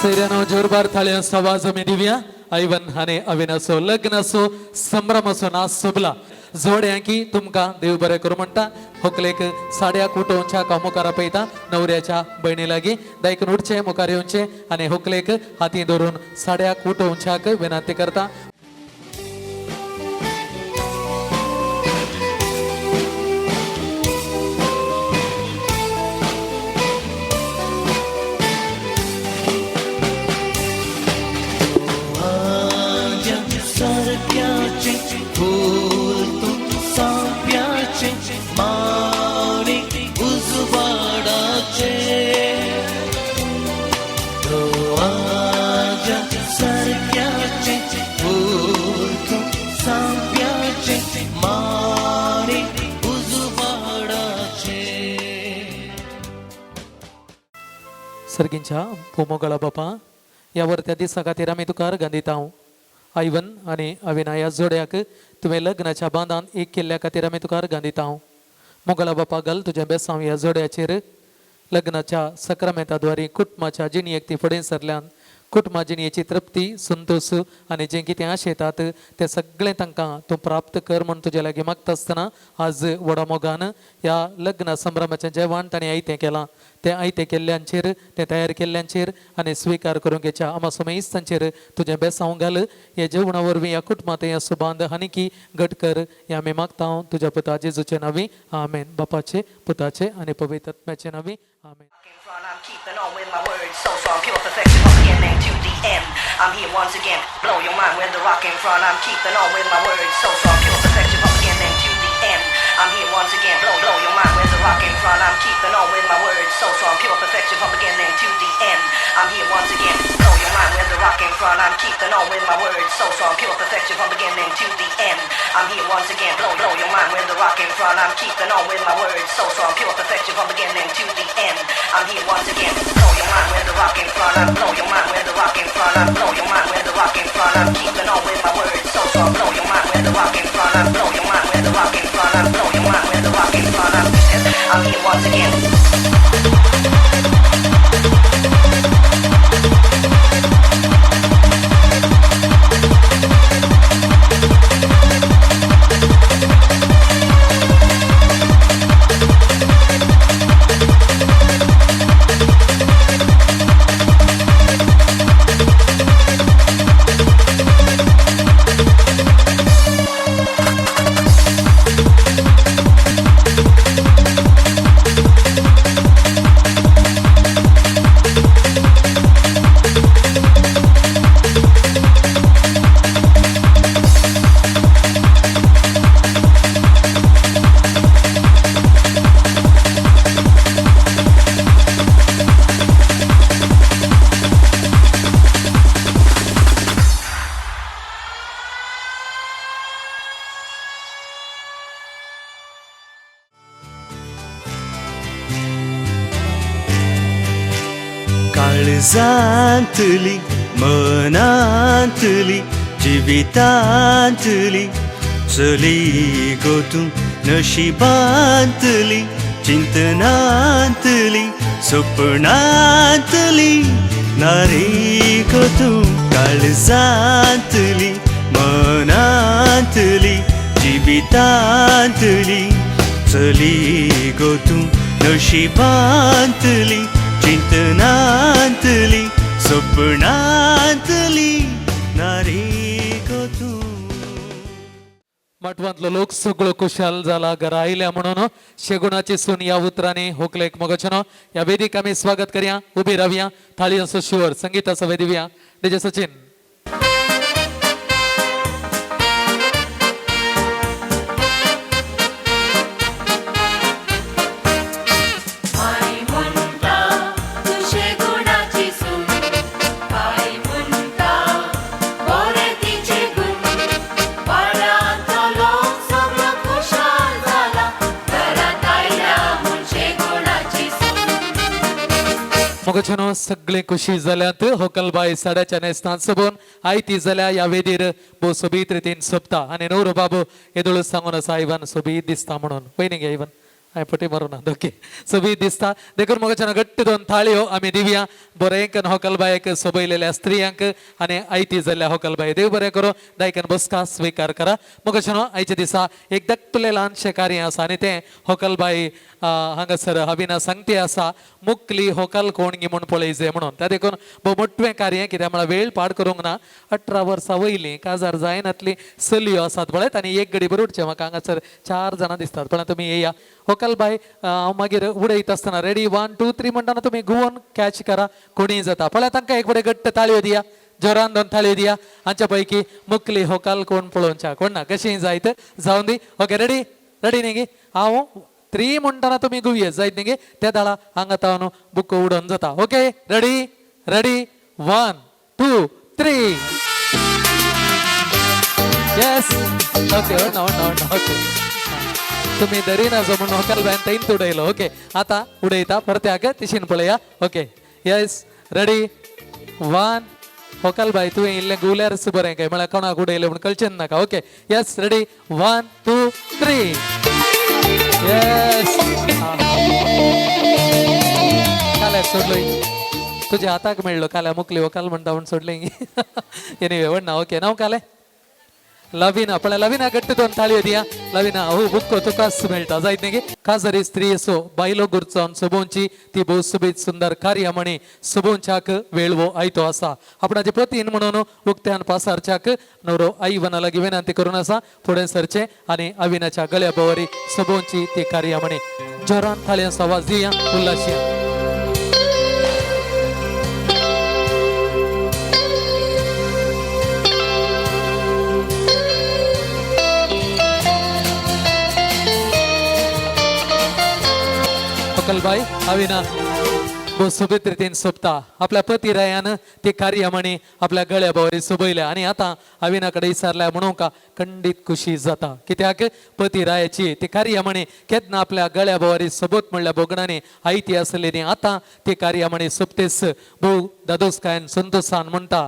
सैर्यानो जोरदार थाळ्यांचा आवाज आम्ही दिव्या आयवन हाने अविन असो लग्न असो संभ्रम असो नाच सोबला जोड्यांकी तुमका देव बरे करू म्हणता होकलेक साड्या कुटोंच्या कामोकारा पैता नवऱ्याच्या बहिणी लागी दायकन उठचे मुखार येऊनचे आणि होकलेक हाती धरून साड्या कुटोंच्याक विनंती करता
सारक्याचे फूल तू साप्याचे मारी उजवाडाचे तो आजा सारक्याचे फूल तू साप्याचे मारी उजवाडाचे
सर्गींच्या भूमोगळा बापा यावर त्या दिसा खातीर आमी तुका अर्घ आयवन आणि अविनाया जोड्याक तुवें लग्नाच्या बांदान एक केल्ल्या खातीर आमी तुका अर्घ दिता मोगला बापा घाल तुज्या बेसांव ह्या जोड्याचेर लग्नाच्या सक्रामेंताद्वारे कुटुंबाच्या जिणयेक ती फुडें सरल्यान कुटुंबा जिणयेची तृप्ती संतोष आनी जें कितें आशेतात तें सगळें तांकां तूं प्राप्त कर म्हूण तुजे लागीं मागता आसतना आज व्हडा मोगान ह्या लग्न संभ्रमाचें जेवण ताणें आयतें केलां तें आयतें केल्ल्यांचेर तें तयार केल्ल्यांचेर आनी स्विकार करूंक येच्या आमा समेस्तांचेर तुजें बेसांव घाल हे जेवणा वरवीं ह्या कुटुंबांत हें सुबांद हानिकी घट कर हें आमी मागता तुज्या पुता जेजूचे नांवी आमेन बापाचे पुताचे आनी पवित्र आत्म्याचे नांवी आमेन
I'm keeping on with my words, so strong, pure perfection from beginning to the end. I'm here once again, blow your mind with the rock in front. I'm keeping on with my words, so strong, pure perfection from beginning to the end. I'm here once again, blow your mind with the rock in front. I'm keeping on with my words, so strong, pure perfection from beginning to the end. I'm here once again, blow your mind with the rock in front. I'm keeping on with my words, so strong, pure perfection from beginning to the end. I'm here once again, blow your mind with the rock in front. I'm keeping on with my words, so strong, pure perfection from beginning to the end. I'm here once again, blow your mind with the rock in front. I'm blow your mind with the rock in front. I'm blow your mind with the rock in front. I'm keeping on with my words, so strong, blow your mind with the rock in front. I'm blow your mind with the rock in front. I'm blow your mind with the rock in front. I'm here once again.
काळजांतली मनांतली जिवितांतली चली गो तूं नशिबांतली चिंतनांतली सपनांतली नारी गो तूं काळजांतली मनांतली जिवितांतली चली गो तूं नशिबांतली चिंतनांतली सपनांतली नारी गो तूं
मठवांतलो लोक सगळो खुशाल जाला घरा आयल्या म्हणून शेगुणाची सून या उतरांनी होकलेक मोगचनो या वेदिक आमी स्वागत करया उबी रावया थाळी असो शुवर संगीत असो वेदिव्या डीजे सचिन मोगचनो सगळे खुशी जाल्यात होकलबाई साड्याच्या नेस्तान सोबून आयती जाल्या या वेदीर भोव सोबीत रितीन सोपता आनी नवरो बाबू येदोळ सांगून आसा आयवन सोबीत दिसता म्हणून पयलीं गे आयवन पटी मारून ओके सोबी दिसता देखून मग घट्ट दोन थाळयो आम्ही दिवया बरेंकन होकलबायक सोबयलेल्या स्त्रियांक आणि आयती जाल्ल्या होकलबाई देव बरें करो दायकन बसका स्वीकार करा मग आयच्या दिसा एक धाकटुलें ल्हानशें कार्य आसा आनी तें होकलबाई हांगासर हाविना सांगती आसा मुकली होकल कोणगी म्हूण पळयजे म्हणून त्या देखून भोव मोठवें कार्य कित्याक म्हळ्यार वेळ पाड करूंक ना 18 वर्सां वयलीं काजार जायनातली चलयो आसात पळयत आनी एक गडी बरोबर उठचे म्हाका हांगासर 4 जाणां दिसतात पण तुमी येया होकलबाई हांव मागीर उडयत आसतना रेडी 1 2 3 म्हणटाना तुमी घुवन कॅच करा कोणीय जाता पळय तांकां एक बरें घट्ट ताळयो दिया जोरान दोन थाळयो दिया हांच्या पैकी मुकली होकल कोण पळोवच्या कोण ना कशीय जायत जावन दी ओके रेडी रेडी न्ही गे हांव 3 म्हणटाना तुमी गुवये जायत न्ही गे त्या दाळा हांगा तावन बुक उडोवन जाता okay ready ready 1 2 3 yes okay okay तुम्ही दरीना जो म्हणून होकल बायन थंयच उडयलो ओके आता उडयता परत्याक तिशीन पळया ओके येस रेडी 1 होकल बाय तुवें इल्लें गुवल्यारच बरें काय म्हळ्यार कोणाक उडयलें म्हूण कळचें नाका ओके येस रेडी 1 2 3 येस काल्याक सोडलोय तुज्या हाताक मेळ्ळो काल्या मुकली होकल म्हणटा म्हूण सोडलें एनिवे व्हडना ओके नांव काले लविना पण लविना घट्ट दोन थाळयो दिया लविना हो बुक्को तुकाच मेळटा जायत न्ही खासरी स्त्री असो बायलो गुरचोन सोबोवची ती भोव सोबीत सुंदर कार्य म्हणी सोबोवच्याक वेळवो आयतो आसा आपणाचे पतीन म्हणून उक्त्यान पासारच्याक नवरो आईवना लागीं विनंती करून आसा फुडें सरचे आनी अविनाच्या गळ्या बोवरी सोबोवची ती कार्य म्हणी जोरान थाळयांचो आवाज दिया उल्हासिया होकलबाई अविना भोव सोबीत रितीन सोबता आपल्या पती रायान ती कार्य म्हणी आपल्या गळ्या बोवरी सोबयल्या आनी आतां अविना कडेन विचारल्या म्हणूंक खंडीत खुशी जाता कित्याक पती रायाची ती कार्य म्हणी केन्ना आपल्या गळ्या बोवरी सोबत म्हणल्या बोगणांनी आयती आसली न्ही आतां ती कार्य म्हणी सोबतेस भोव दादोसकायन संतोषान म्हणटा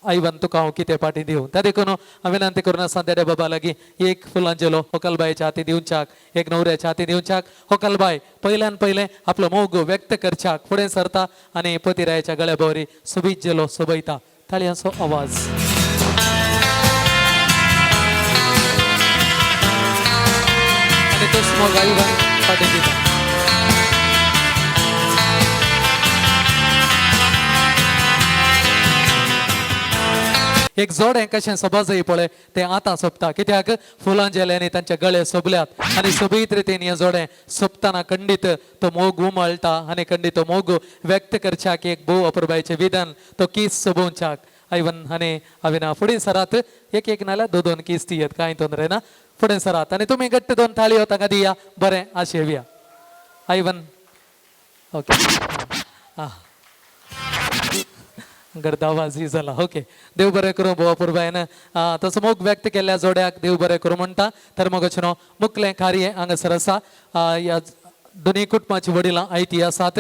आईवन तुका हांव कितें पाटी दिवं त्या देखून हांव विनंती करून आसा देड्या बाबा लागीं एक फुलांचेलो होकलबायेच्या हाती दिवच्याक एक न्हवऱ्याच्या हाती दिवच्याक होकलबाय पयल्यान पयलें आपलो मोग व्यक्त करच्याक फुडें सरता आनी पतिरायाच्या गळ्या बोवरी सोबीत जेलो सोबयता ताळयांचो आवाज आनी तो मोग आईवन पाटी दिता एक जोडें कशें सबाजय पळय तें आतां सोंपता कित्याक फुलां जेल्यांनी तांचे गळे सोबल्यात आनी सोबीत रितीन हें जोडें सोंपतना खंडीत तो मोग उमळटा आनी खंडीत तो मोग व्यक्त करच्याक एक भोव अपुरबायेचें विधान तो किस सोबोवच्याक आयवन आनी अविना फुडें सरात एक एक नाल्यार दोन किस दियत कांय तोंदरे ना फुडें सरात आनी तुमी घट्ट दोन थाळयो ताका दिया बरें आशेवया आयवन ओके गर्द आवाज ही जाला ओके देव बरें करूं भोव अपुरबायन तसो मोग व्यक्त केल्ल्या जोड्याक देव बरें करूं म्हणटा तर मग मुकलें कार्य हांगासर आसा ह्या दोनी कुटुंबाची वडिलां आयती आसात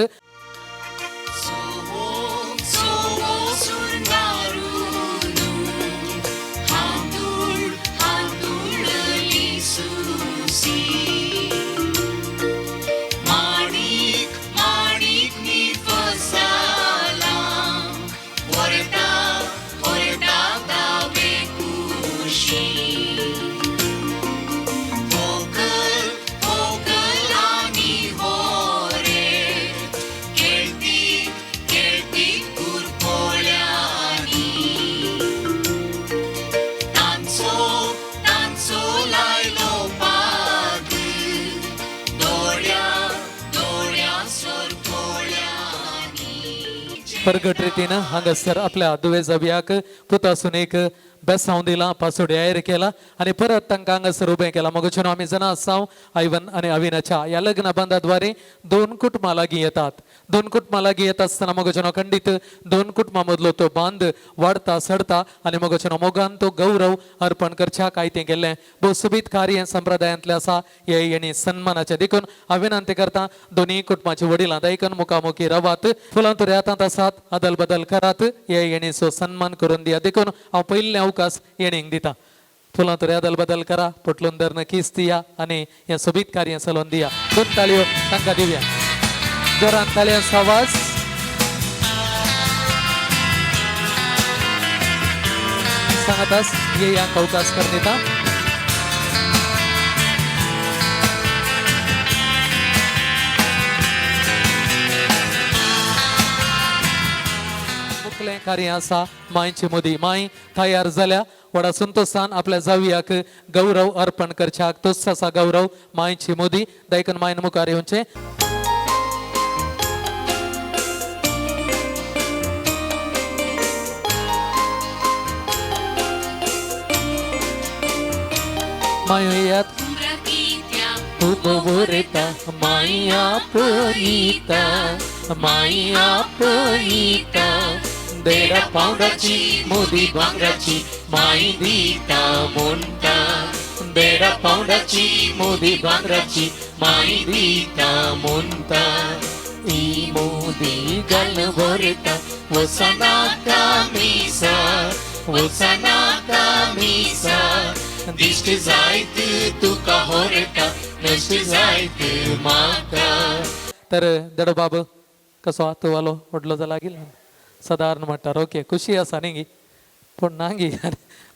परगट रितीन हांगासर आपल्या दुवे जबियाक पुता सुनेक बेसांव दिला पासोड्यार केला आणि परत तांकां हांगासर उबें केला मगोचून आमी जाणा आसाव आयवन आनी अविनाच्या ह्या लग्न बंधाद्वारे दोन कुटुंबां लागीं येतात दोन कुटुंबां लागीं येता आसतना मगोचून खंडीत दोन कुटुंबां मदलो तो बांद वाडता सडता आनी मगोचून मोगान तो गौरव अर्पण करच्याक आयतें गेल्लें भोव सोबीत कार्य संप्रदायांतलें आसा हे येणी सन्मानाचें देखून हांव विनंती करता दोनी कुटुंबाची वडिलां दायकन मुखामुखी रावात फुलां तुरे हातांत आसात अदल बदल करात हे येणीचो सन्मान करून दिया देखून हांव पयलें अवकाश येणीक दिता फुलां तर अदल बदल करा पटलून धरणं किस दिया आणि या सोबीत कार्य सलोन दिया 2 ताळयो तांकां दिवया जोरान ताळयांचो आवाज सांगातास ये या अवकाश करण्याचा मुखलें कार्य आसा मायची मोदी माय तयार जाल्या वडा संतोषान आपल्या जावयाक गौरव अर्पण करच्याक तोच आसा गौरव मायची मोदी दायकन मायन मुखार येवचें मायुयात Uboreta Maya Purita Maya Purita Dera Paundachi Mudi Bangrachi Mai Dita Munta Dera Paundachi Mudi Bangrachi Mai Dita Munta I Mudi Galvoreta Vosana Kamisa Vosana Kamisa दिष्टी जायत तुका होरेटा नष्टी जायत माका तर दडो बाब कसो आतो वालो ओडलो जा लागील साधारण म्हणटार ओके खुशी आसा न्ही पूण नांगी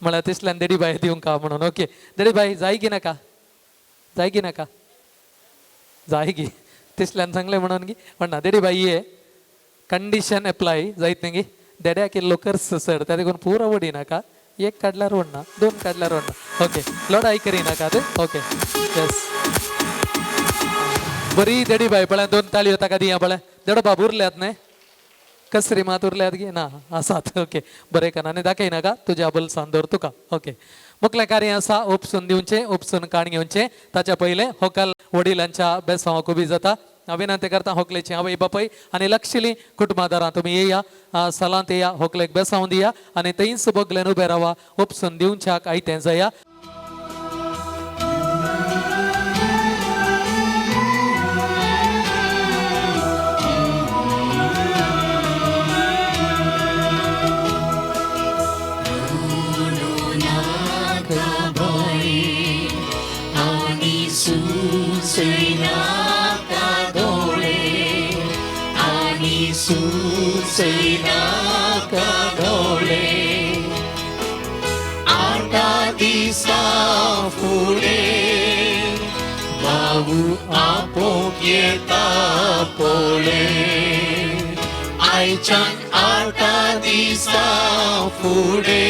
म्हळ्यार तिसल्यान देडी बाय दिवंक का म्हणून ओके देडी बाय जाय की नाका जाय की नाका जाय की तिसल्यान सांगलें म्हणून गी म्हणना देडी बाई ये कंडिशन एप्लाय जायत न्ही देड्याक इल्लो कर्स सर त्या देखून पुरो वडी नाका एक काढल्यार वडना 2 काढल्यार वडना ओके लढाई करिनाका ओके यस बरी देडी बाय पळय 2 ताळयो ताका दिया पळय देडो बाब उरल्यात न्ही कसरी मात उरल्यात गे ना आसात ओके बरें कनाने दाखयनाका तुज्या बलसान दवरतुका ओके मुखलें कार्य आसा उपसून दिवचें उपसून काण घेवचें ताच्या पयलें होकाल वडिलांच्या बेसांवाक उबी जाता हांव विनंती करता होकलेची आवय बापय आनी लक्षिली कुटुंबादारां तुमी येया सलांत येया होकलेक बेसांव दिया आनी थंयच बोगलेन उबे रावा उपसून दिवच्याक आयतें जाया आटा दिसा फुडे बाबू आपोक येता पोळे आयच्यान 8 दिसा फुडे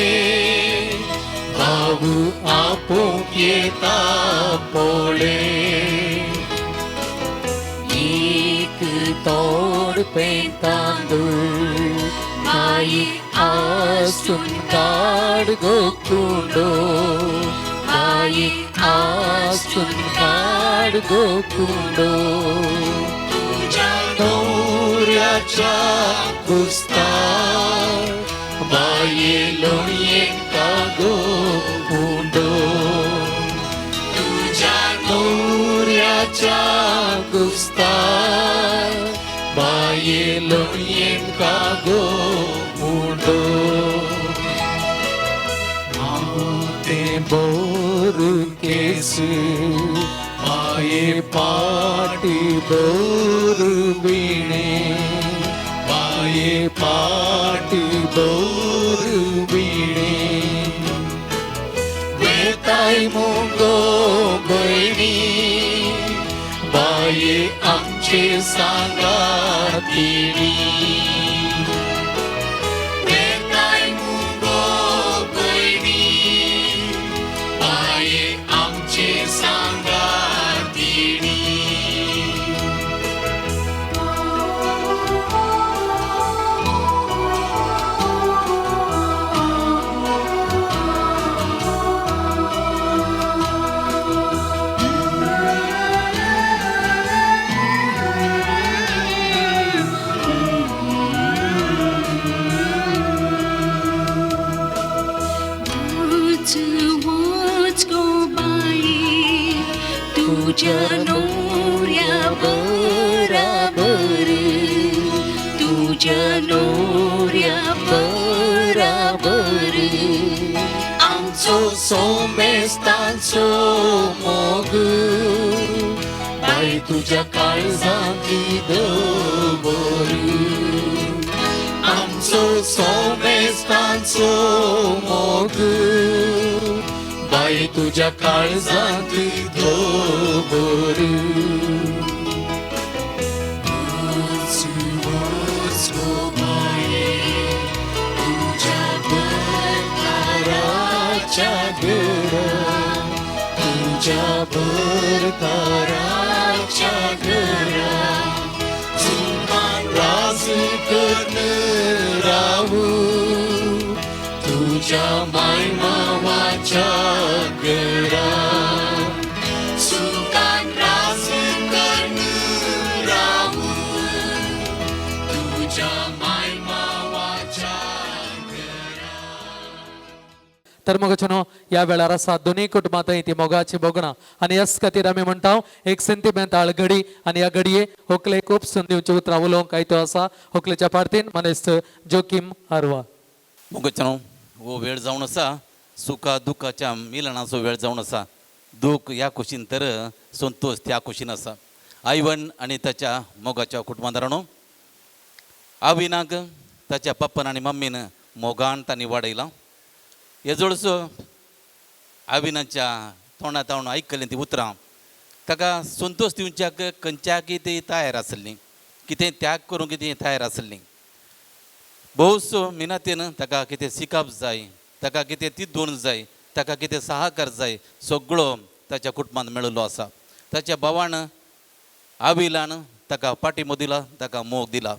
बाबू आपोक येता पोळे एक तोड तांदूळ माई आसून काड गोकुंडो माई आसून काड गोकुंडो तुझ्या नवऱ्याच्या कुस्तार बाये लोणयेक कागो उंडो तुझ्या नवऱ्याच्या कुस्तार बाये लोणयेक कागो उंडो ते बोर केस माये पाटी बोर बिणे माये पाटी बोर बिणे बेताय मुंगो बहिणी बाये आमचे सांगातिणी बेताय मुंगो बहिणी बाये आमचे सांगातिणी तुझ्या नवऱ्या बराबर तुझ्या नवऱ्या बराबर आमचो सोमेस्तांचो मोग बाई तुझ्या काळजांतली दवरू आमचो सोमेस्तांचो मोग बाई तुझ्या काळजांतली दवरू तुझ्या भरताराच्या घरा जुमान राज करून राहू तुझ्या मायमावाच्या घरा सुखान राज करून राहू तुझ्या मायमावाच्या तर मग चनो या वेळार आसा दोन्ही कुटुंबांतय ती मोगाची बोगणां आनी ह्याच खातीर आमी म्हणटा एक सेंटिमेंटाळ घडी आनी ह्या घडये होकले खूब संदीवची उतरां उलोवंक आयतो आसा होकलेच्या पार्टीन मनीस जोकीम हारवा
मोगचनो हो वेळ जावन आसा सुखा दुखाच्या मिलनाचो वेळ जावन आसा दूख ह्या खुशीन तर संतोष त्या खुशीन आसा आयवन आनी ताच्या मोगाच्या कुटुंबांतरांनो आविनाक ताच्या पप्पान आनी मम्मीन मोगान तांणी वाडयलां हे जोडसो आविनाच्या तोंडांत आयकलें ती उतरां ताका संतोष दिवच्याक खंयच्या कितें तयार आसली कितें त्याग करूंक कितें तयार आसली भोवसो मिनतीन ताका कितें शिकप जाय ताका कितें ती दोन जाय ताका कितें सहकार जाय सगळो ताच्या कुटुंबांत मेळिल्लो आसा ताच्या भावान आविलान ताका पाठिंबो दिला ताका मोग दिला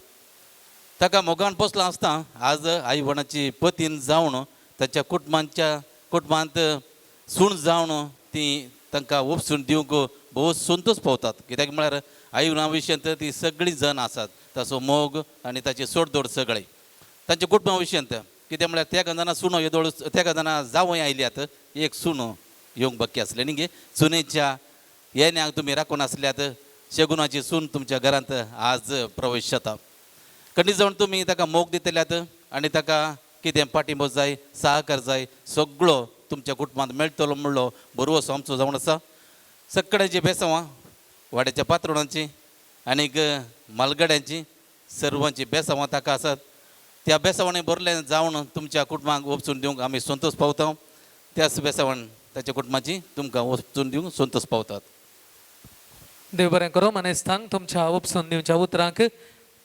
ताका मोगान पोसला आसता आज आईवणाची पतीन जावन ताच्या कुटुंबांत सूण जावन ती तांकां उपसून दिवंक भोव संतोष पावतात कित्याक म्हळ्यार आईवना विशयांत ती सगळीं जण आसात ताचो मोग आनी ताची सोडदोड सगळें तांच्या कुटुंबा विशयांत कित्याक म्हळ्यार त्या जाणां सुणो येदोळ त्या जाणां जावंय आयल्यात एक सुणो येवंक बाकी आसलें न्ही गे सुनेच्या येण्याक तुमी राखून आसल्यात शेगुनाची सून तुमच्या घरांत आज प्रवेश जाता खंडी जावन तुमी ताका मोग दितल्यात आनी ताका कितें पाठिंबो जाय सहकार जाय सगळो तुमच्या कुटुंबांत मेळटलो म्हणलो बरोवसो आमचो जावन आसा सगळ्यांची बेसांवां वाड्याच्या पात्रोणांची आनीक मालगड्यांची सर्वांची बेसांवां ताका आसात त्या बेसांवांनी बरलें जावन तुमच्या कुटुंबाक वचून दिवंक आमी संतोष पावता त्याच बेसांवान ताच्या कुटुंबाची तुमकां वचून दिवंक संतोष पावतात
देव बरें करूं मनेस्तांक तुमच्या उपसून दिवच्या उतरांक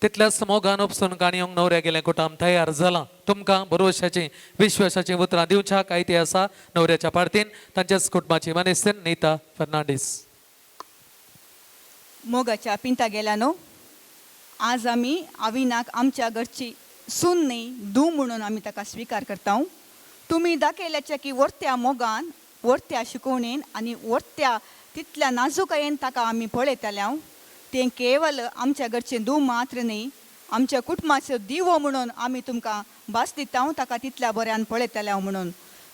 तितल्याच मोगान उपसून काणयोंक न्हवऱ्या गेलें कुटाम तयार जालां तुमकां भरवशाची विश्वासाची उतरां दिवच्या कायती आसा न्हवऱ्याच्या पार्टीन तांच्याच कुटुंबाची मनेस्तान नीता फर्नांडीस
मोगाच्या पिंता गेल्या न्हू आज आमी आविनाक आमच्या घरची सून न्ही धूव म्हणून आमी ताका स्विकार करता तुमी दाखयल्याचे की वर्त्या मोगान वर्त्या शिकोवणेन आनी वर्त्या तितल्या नाजूकायेन ताका आमी पळयताल्या तें केवल आमच्या घरचें धूव मात्र न्ही आमच्या कुटुंबाचो दिवो म्हणून आमी तुमकां भास दिता ताका तितल्या बऱ्यान पळयतल्या म्हणून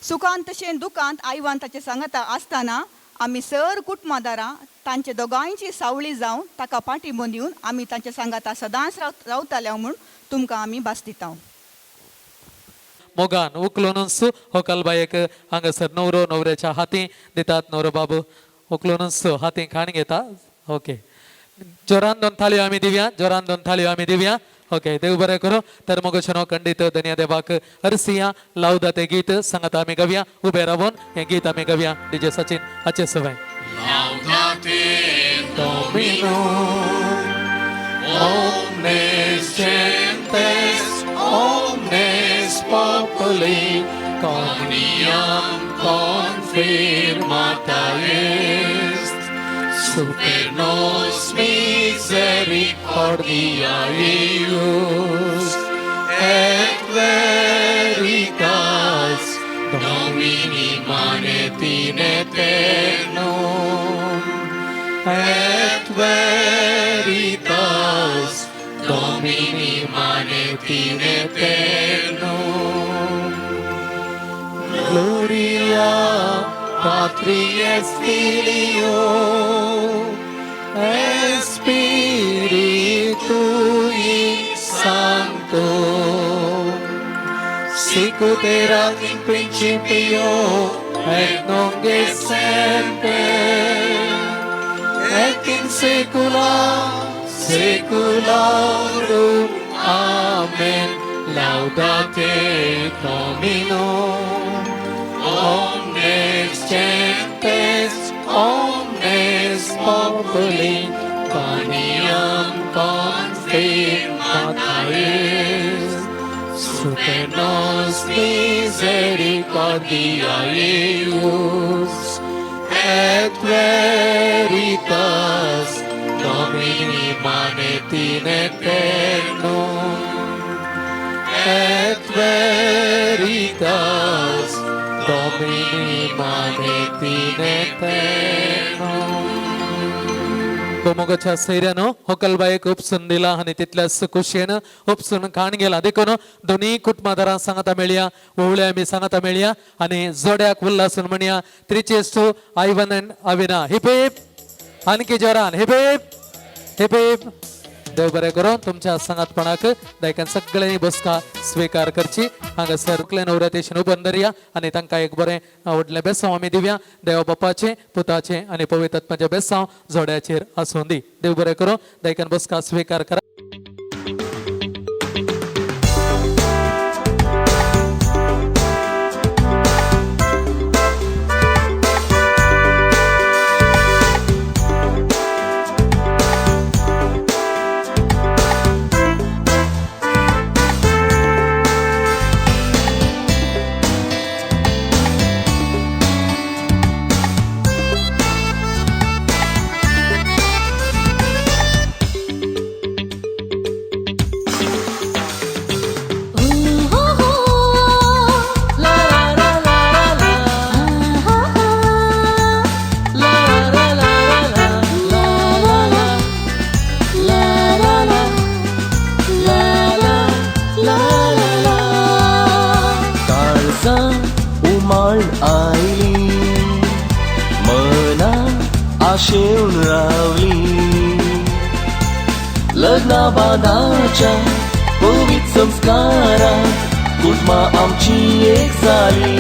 सुखांत तशें दुखांत आयवान ताचे सांगता आसतना आमी सर कुटुंबादारां तांचे दोगांयची सावळी जावन ताका पाठिंबो दिवन आमी तांच्या सांगाता सदांच रावताल्या म्हूण तुमकां आमी भास दिता
मोगान उखलूनच होकलबायेक हांगासर न्हवरो न्हवऱ्याच्या हाती दितात न्हवरो बाबू उखलूनच हाती खाण घेता ओके जोरान दोन थाळयो आमी दिवया जोरान दोन थाळयो आमी दिवया ओके देव बरें करूं तर मोगशनो खंडीत धन्य देवाक हरसिया लावदा ते गीत सांगता आमी गवया उबे रावून हें गीत आमी गवया डीजे सचिन हाचे सवय
Laudate Domino, omnes gentes, omnes populi, communiam confirmata est, super nos misericordia eius, et veritas Domini manet in aeternum, et veritas Domini manet in aeternum. Gloria Patri et Filio et Spiritui Sancto, sicut erat in principio
et nunc et semper, et in saecula saeculorum. Amen. Laudate Domino. Omnes gentes, omnes populi, quoniam confirmata est. Super nos misericordia eius, et veritas Domini manet in aeternum, et veritas Domini manet in aeternum. भूमुगाच्या सैर्यानं होकलबाईक उपसून दिला आणि तिथल्या कुशेनं उपसून खाण गेला देखून दोन्ही कुटुंबादारां सांगता मेळया ओवळ्या आम्ही सांगता मेळया आणि जोड्याक उल्हासून म्हणया त्रिचेस्तू आयवन अँड अविना हिप हिप आणखी जोरान हिप हिप हिप हिप. देव बरें करून तुमच्या सांगातपणाक दायकान सगळ्यांनी बसका स्वीकार करची. हांगासर नवरातेशन उबन धरया आणि तांकां एक बरें आवडलें बेसांव आमी दिवया. देवा बापाचे पुताचे आणि पवित्र आत्म्याचे बेसांव जोड्याचेर आसूं दी. देव बरें करून दायकान बसका स्वीकार करा.
आशेऊन रावली लग्ना बांधाच्या पवित्र संस्कारात कुटुंबा आमची एक जाली.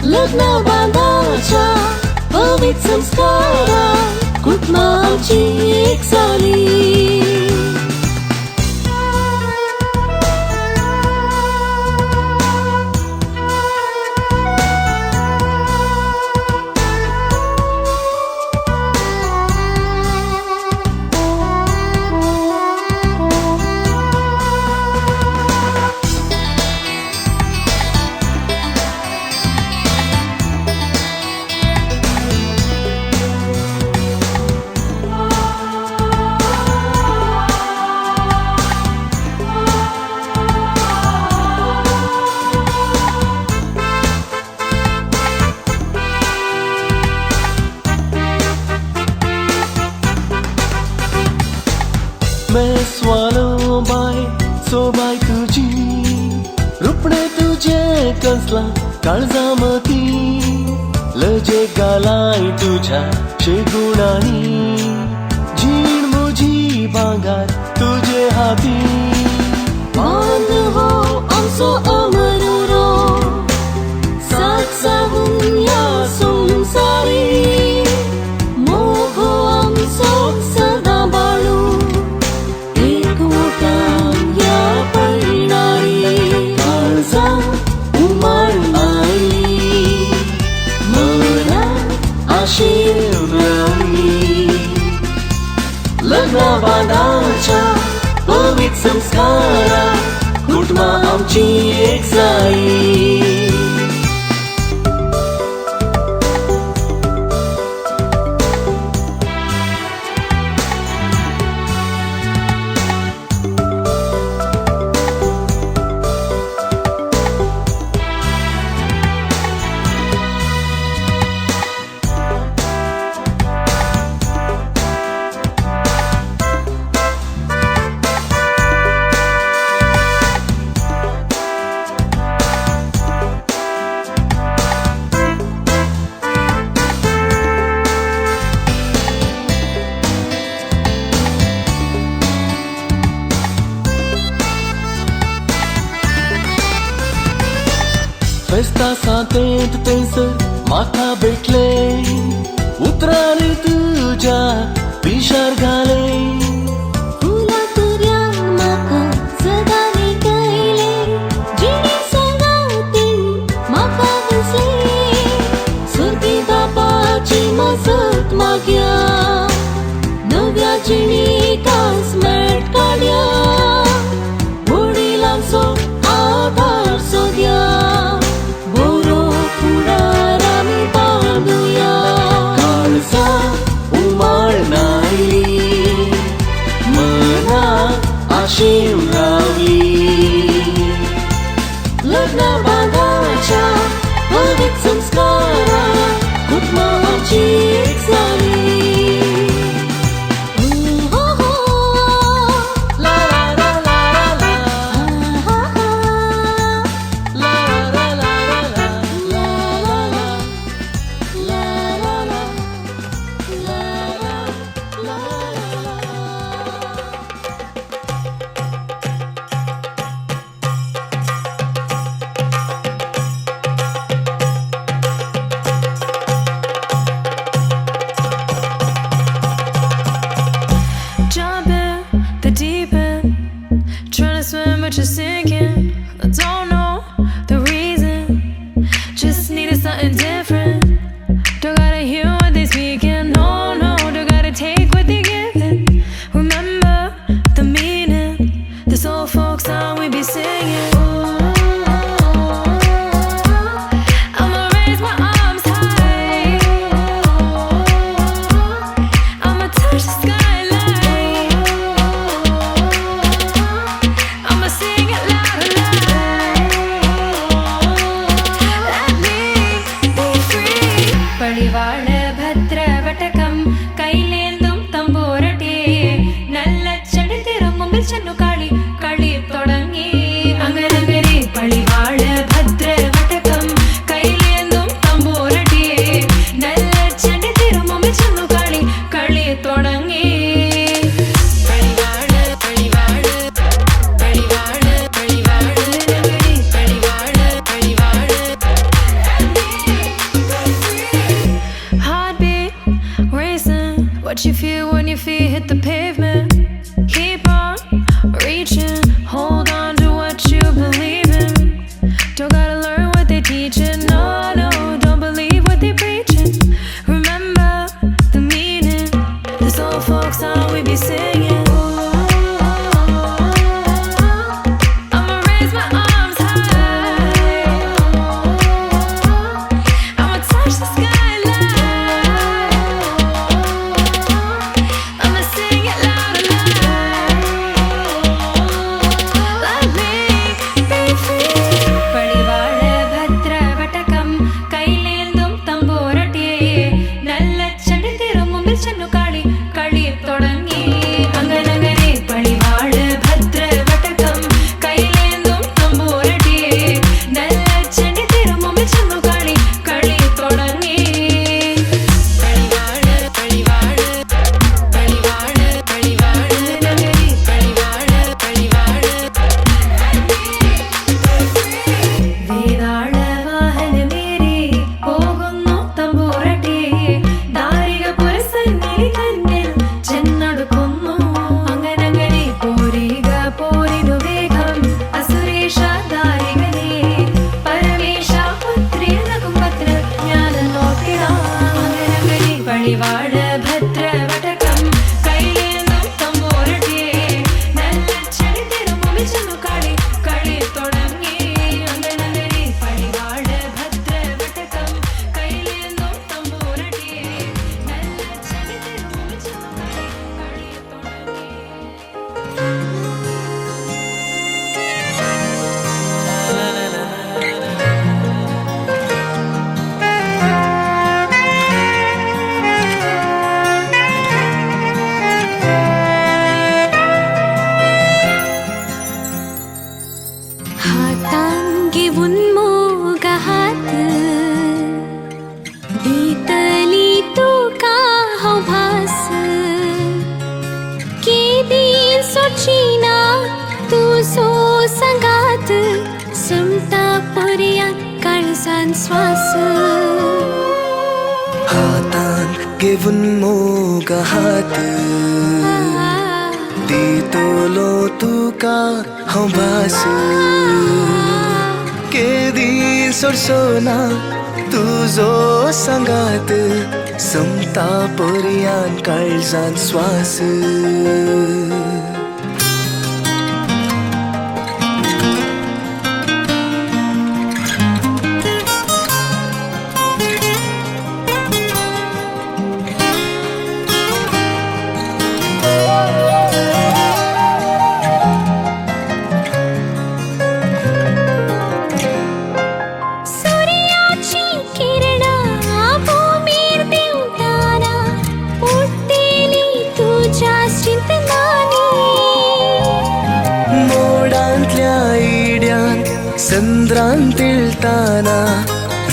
लग्ना बांधाच्या पवित्र संस्कारात कुटुंबा आमची एक जाली.
मेस्वालो बाय सोबाय तुझी रुपणे तुझे कसला काळजामती लजे गालाय तुझ्या शेगुणानी जीण मुझी भांगार तुझे हाती
बांध हो आमचो अमरो साथ साहून या संसारी मोग हो आमचो सदा बाळू एकवटान या पळणारी काळजा उमाळ आयली मना आशेर रावली लग्ना बांधाच्या पवित्र संस्कारात कुटुंबा आमची एक जाली.
फेस्ता सांतेत थंयसर म्हाका भेटले उतरांनी तुज्या पिशार घाले
फुलां तुऱ्यान म्हाका सदां विकयले जिणे संगातीन म्हाका दिसले सुरती बापाची मजत मागया नव्या जिणेकास मेट काडया वडिलांचो आदार सोद्या बरो फुडार आमी बांदुया
काळजा उमाळनायली मना आशेम रावली
लग्न बांदाच्या हळदीक संस्काराक कुटुंबा आमची एक जाली
ला ला ला ला ला ला ला ला
Jump in the deep end, trying to swim but you're sinking. I don't know the reason, just needed something different. Don't gotta hear what they speaking, no, no, don't gotta take what they giving. Remember the meaning, this old folk song we be singing. I'ma raise my arms high, I'ma touch the skyline, I'ma sing it काळजान श्वास
हातान घेऊन मोगा हात दितलो तुका हांव भास केदी सोडसोना तुजो सांगात संपता पर्यान काळजान श्वास
सूर्याची किरणां भूमीर देवताना उडटेली तुज्या चिंतनांनी
मोडांतल्या इड्यान संद्रान तिळताना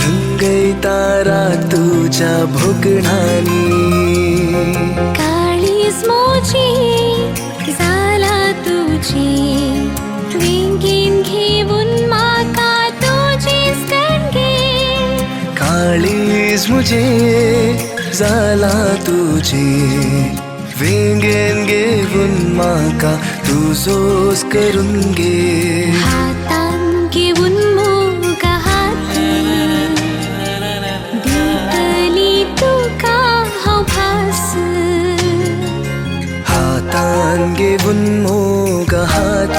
रंगयतारा तुज्या भोगणांनी
काळीज मोजी जाला तुजी विंगीन घेऊन म्हाका तुजीच कणगे
काळीज मुझे जाला तुझे वेंगेन घेऊन म्हाका तुजोच करून घे
हातान घेऊन मोगा हात दितली तुका हांव भास
हातान घेऊन मोगा हात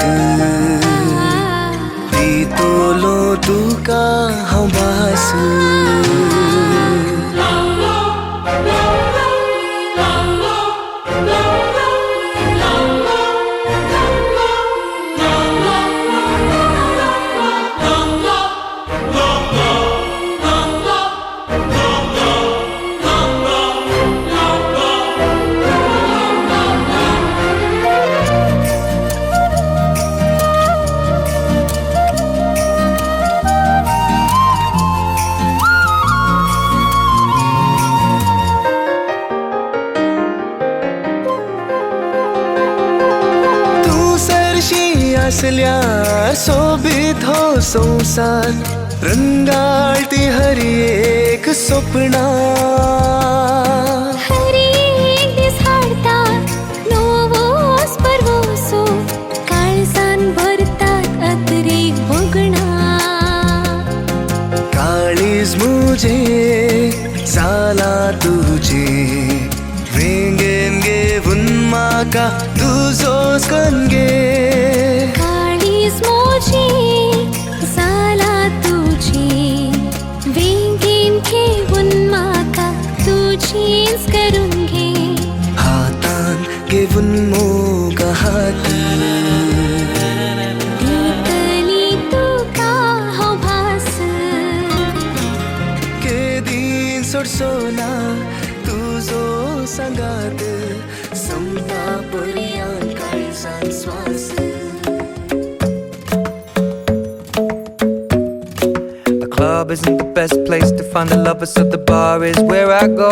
दितलो तुका हांव भास असल्यार सोबीत हो संसार रंगाळती हरी एक स्वप्ना
हरी एक दीस हाडटा नवोस परवोसो काळजान भरतात अतरेक भोगणा
काळीज मुझे जाला तुझे वेंगेन घेऊन म्हाका तुजोच कणगे
काळीज मोजी जाला तुजी वेंगेन घेऊन म्हाका तुजीच करून घे
हातान घेऊन मोगा हात
दितली तुका हांव भास
केदीन सोडसोना तुजो सांगात संपता पर्यान काळजान श्वास
The club isn't the best place to find the lovers, so the bar is where I go.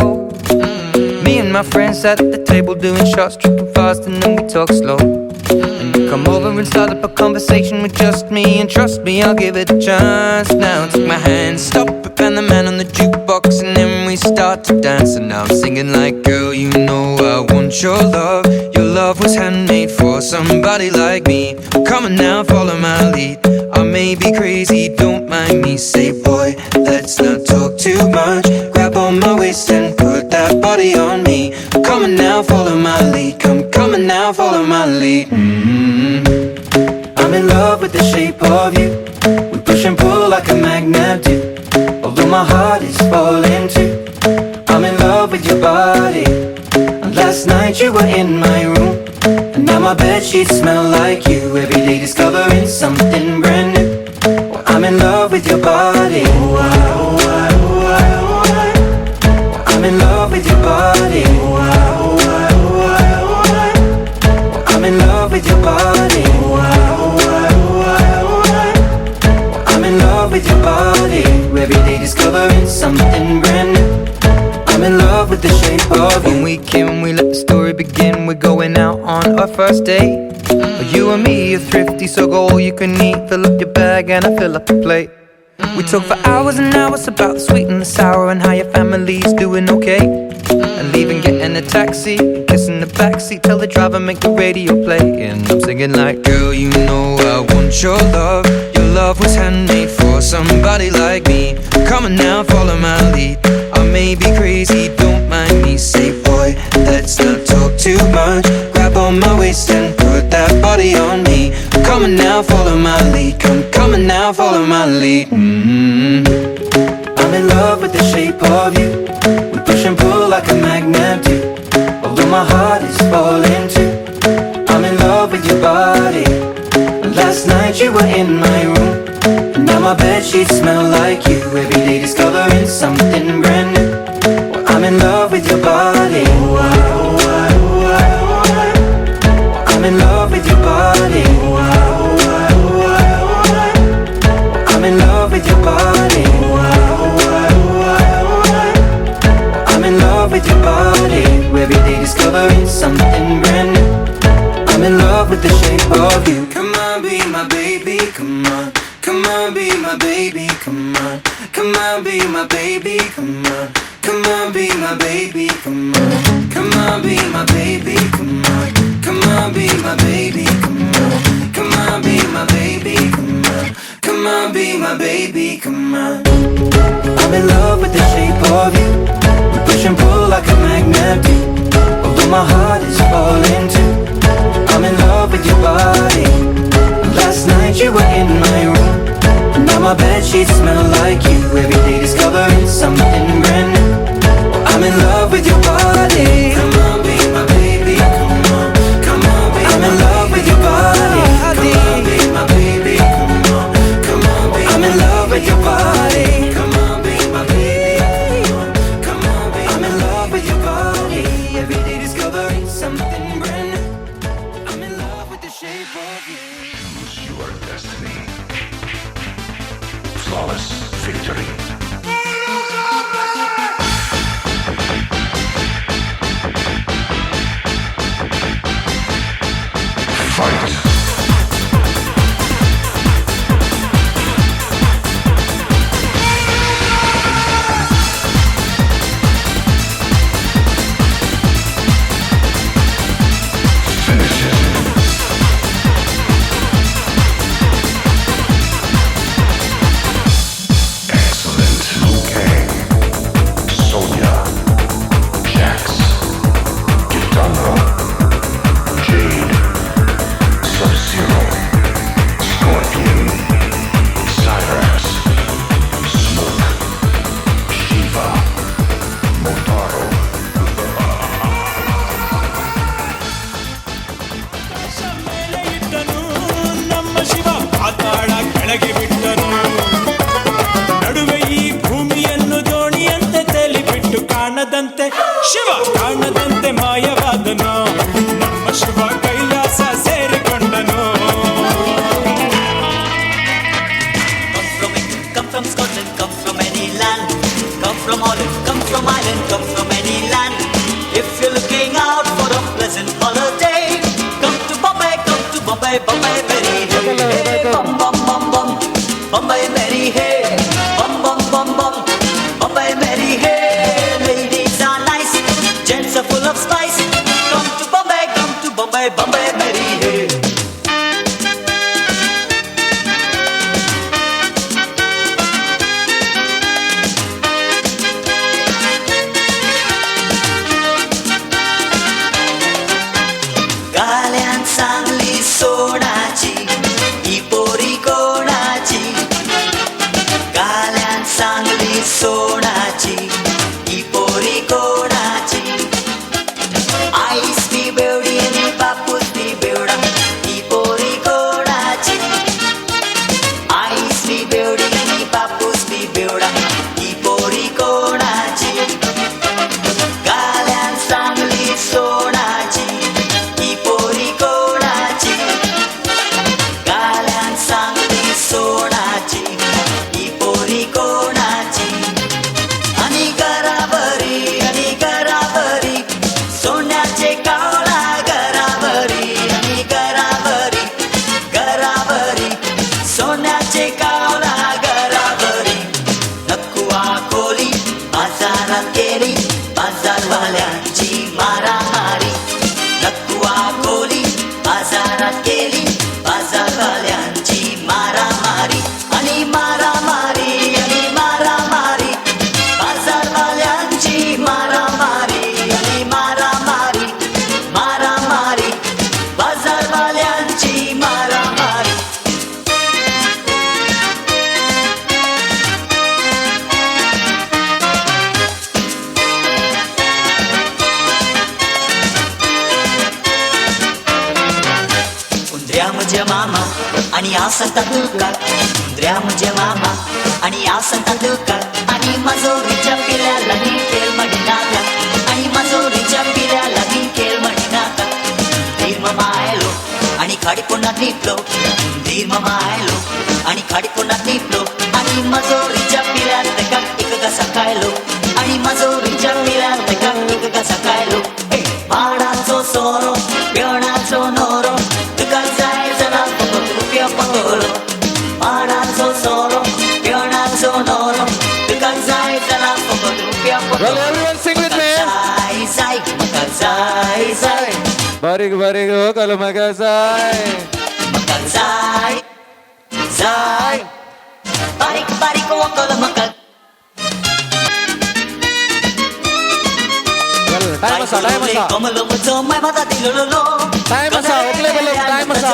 Me and my friends at the table doing shots, tripping fast, and then we talk slow. And you come over and start up a conversation with just me, and trust me, I'll give it a chance. Now take my hand, stop it, and the man on the jukebox, and then we start to dance. And now I'm singing like, girl, you know I want your love. Your love was handmade for somebody like me. Come on now, follow my lead. I may be crazy, don't mind me. Say, boy, let's not talk too much. Grab on my waist and put that body on me. Come on now, follow my lead. Come on now, follow my lead. I'm in love with the shape of you. We push and pull like a magnet do. Although my heart is falling too. I'm in love with your body. And last night you were in my room. And now my bedsheets smell like you. Every day discovering something brand new. Well, I'm in love with your body. I'm in love with your body. I'm in love with your body. I'm in love with your body. Every day discovering something brand new. I'm in love with the shape of you. When we came, we let the story begin. We're going out on our first date. You and me are thrifty, so go all you can eat. Fill up your bag and I fill up the plate. We talk for hours and hours about the sweet and the sour and how your family's doing okay. And leaving, getting a taxi, kissing the backseat, tell the driver make the radio play. And I'm singing like, girl, you know I want your love. Your love was handmade for somebody like me. Come on now, follow my lead. I may be crazy, don't mind me. Say, boy, let's not talk too much. Grab on my waist and put that body on me. Come on now, follow my lead. Come on now, follow my lead. I'm in love with the shape of you. We push and pull like a magnet do. Although my heart is falling too. I'm in love with your body. Last night you were in my room, and now my bedsheets smell like you. Every day discovering something brand new. Well, I'm in love with your body. I'm in love with your body. I'm in love with your body. I'm in love with your body. Every day discovering something brand new. I'm in love with the shape of you. Come on, be my baby, come on. Come on, be my baby, come on. Come on, be my baby, come on. Come on, be my baby, come on. Come on, be my baby, come on. Come on, be my baby, come on. Come on, be my baby, come on. Come on, be my baby, come on. I'm in love with the shape of you. We push and pull like a magnet do. Although my heart is falling too. I'm in love with your body. Last night you were in my room, now my bedsheets smell like you. Every day discovering something brand new. I'm in love with your body. Come on, be my baby. Come on, come on, be I'm in love with your body. Come on, be my baby. Come on, come on, be I'm in love with your body. Come on, be my baby. Come on, be I'm in love with your body. Every day discovering something brand new. I'm in love with the shape of you.
Choose your destiny. Flawless victory. Fight.
Shiva ಕಾಣದಂತೆ ಮಾಯವಾದನು ನಮ್ಮ Shiva Kailasa ಸೇರಿಕೊಂಡನು.
Come from Scotland, come from any land, come from Holland, come from Ireland, come from any land. If you're looking out for a pleasant holiday, come to Bombay, Bombay, Mary, hey, bum bum bum bum, Bombay, Mary, hey, bum bum bum bum, Bombay, Mary, hey. Ladies are nice, gents are full आणि हांव सांगता तुका कुंद्र्या म्हणजे मामा आणि हांव सांगता तुका आणि माजोरीच्या पिल्या लागीं खेळ म्हणिनाका आणि माजोरीच्या पिल्या लागीं खेळ म्हणिनाका धीर मामा आयलो आणि खाडी कोणाक न्हिपलो धीर मामा आयलो आणि खाडी कोणाक न्हिपलो आणि माजोरीच्या पिल्यान तेका एक घासा खायलो आणि माजोरीच्या पिल्यान तेका एक घासा खायलो पाडाचो सोरो पेवणाचो नोरो तुका जाय जाल्यार फकत रुपया पगलो पाडाचो सोरो पेवणाचो नोरो तुका जाय जाल्यार फकत रुपया
Well, everyone sing with me.
जाय जाय म्हाका जाय जाय
बारीक बारीक व्हंकल म्हाका जाय
म्हाका जाय जाय बारीक बारीक व्हंकल म्हाका
टाइम आसा
कमलो म्हजो माय माता दिलोलो
टाइम आसा ओकले बोलो टाइम आसा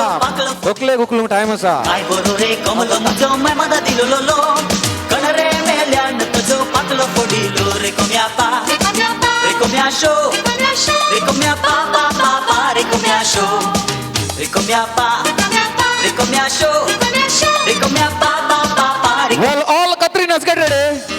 ओकले गुकलू टाइम आसा
काय बरो रे कमलो म्हजो माय माता दिलोलो कणरे मेल्यान तुजो पातलो फोडिलो रे कोम्या पा रे कोम्या शो रे कोम्या पा पा पा पा रे कोम्या शो रे कोम्या पा रे कोम्या शो रे कोम्या पा पा पा पा रे
Well, all Katrinas get ready.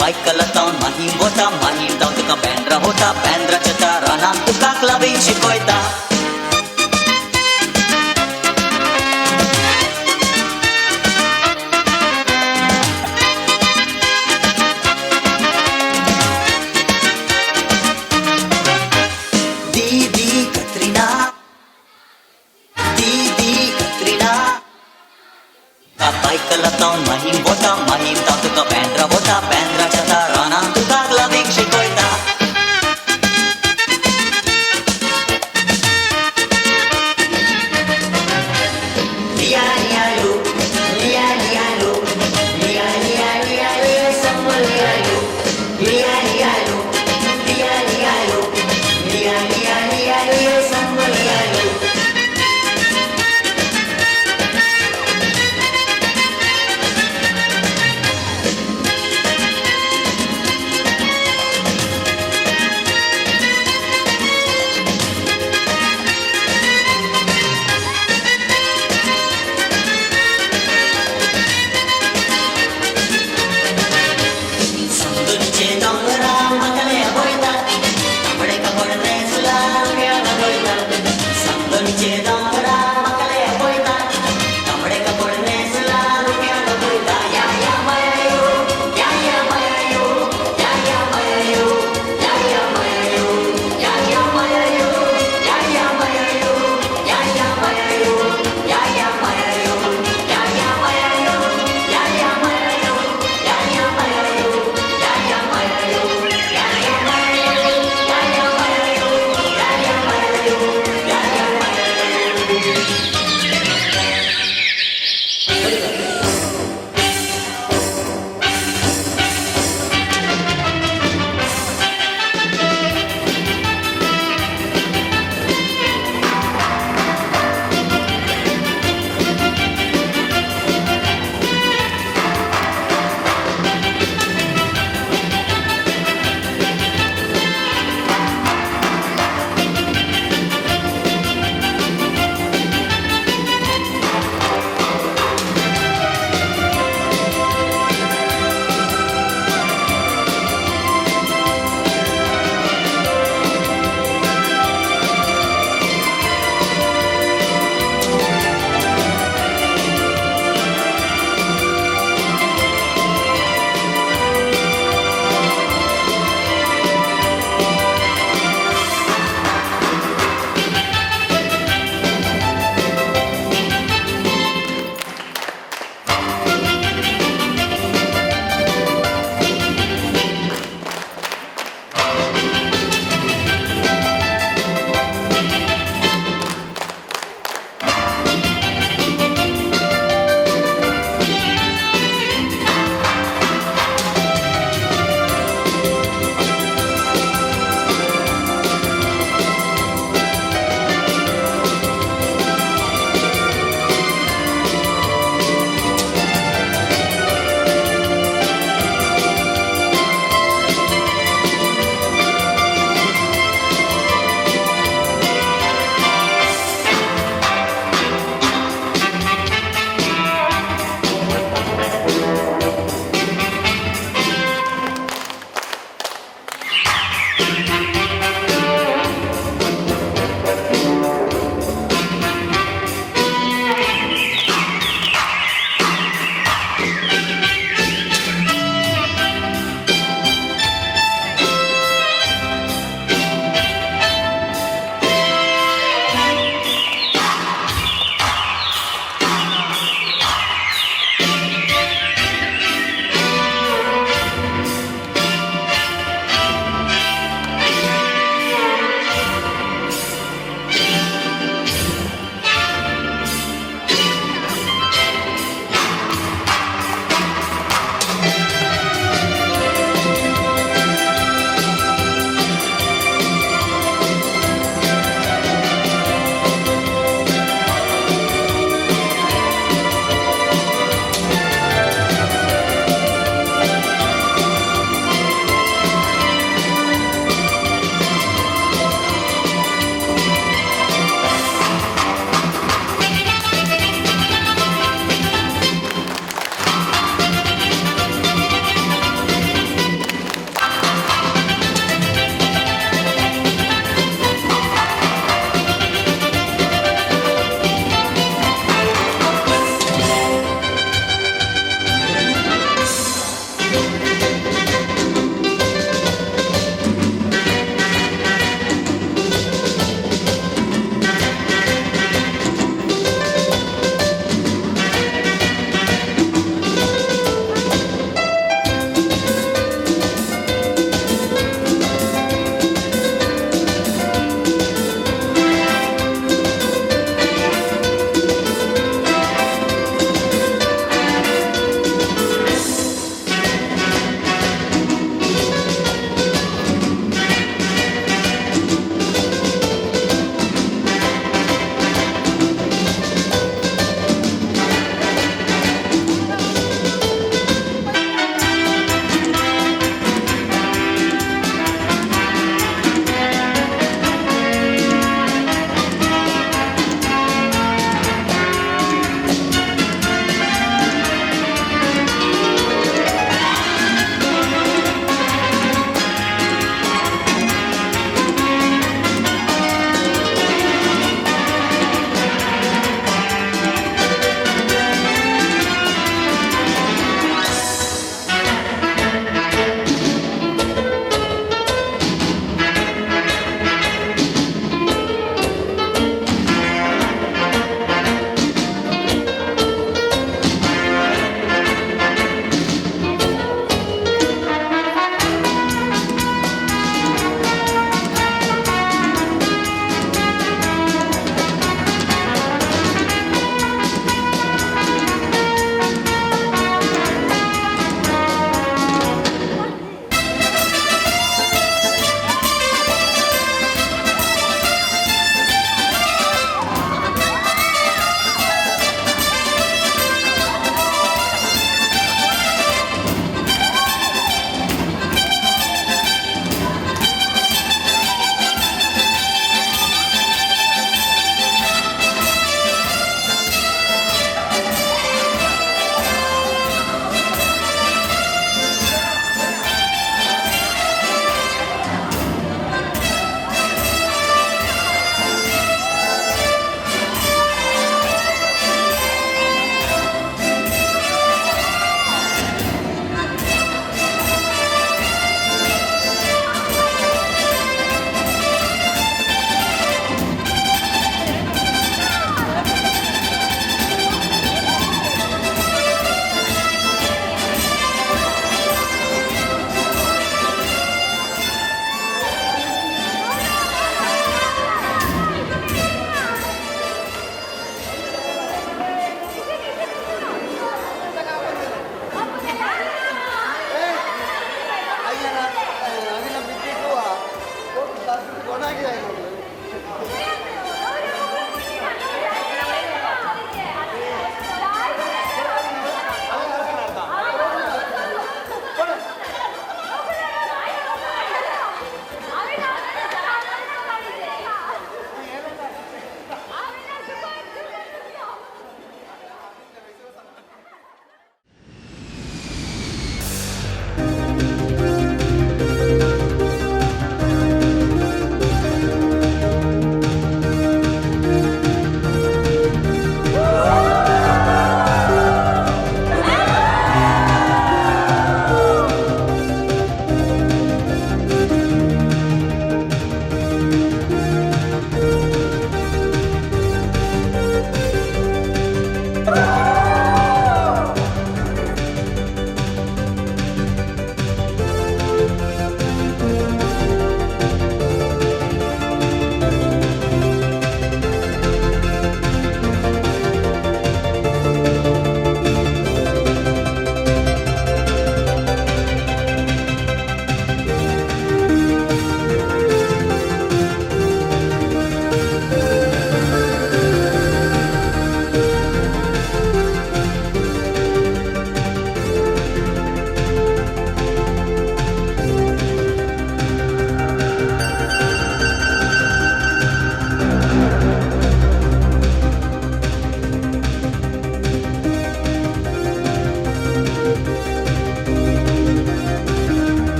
बायकला जावन माहीम वता माहीम जावन तुका बँड्रा वता बँड्राच्या दारान तुका क्लबींग शिकयता दीदी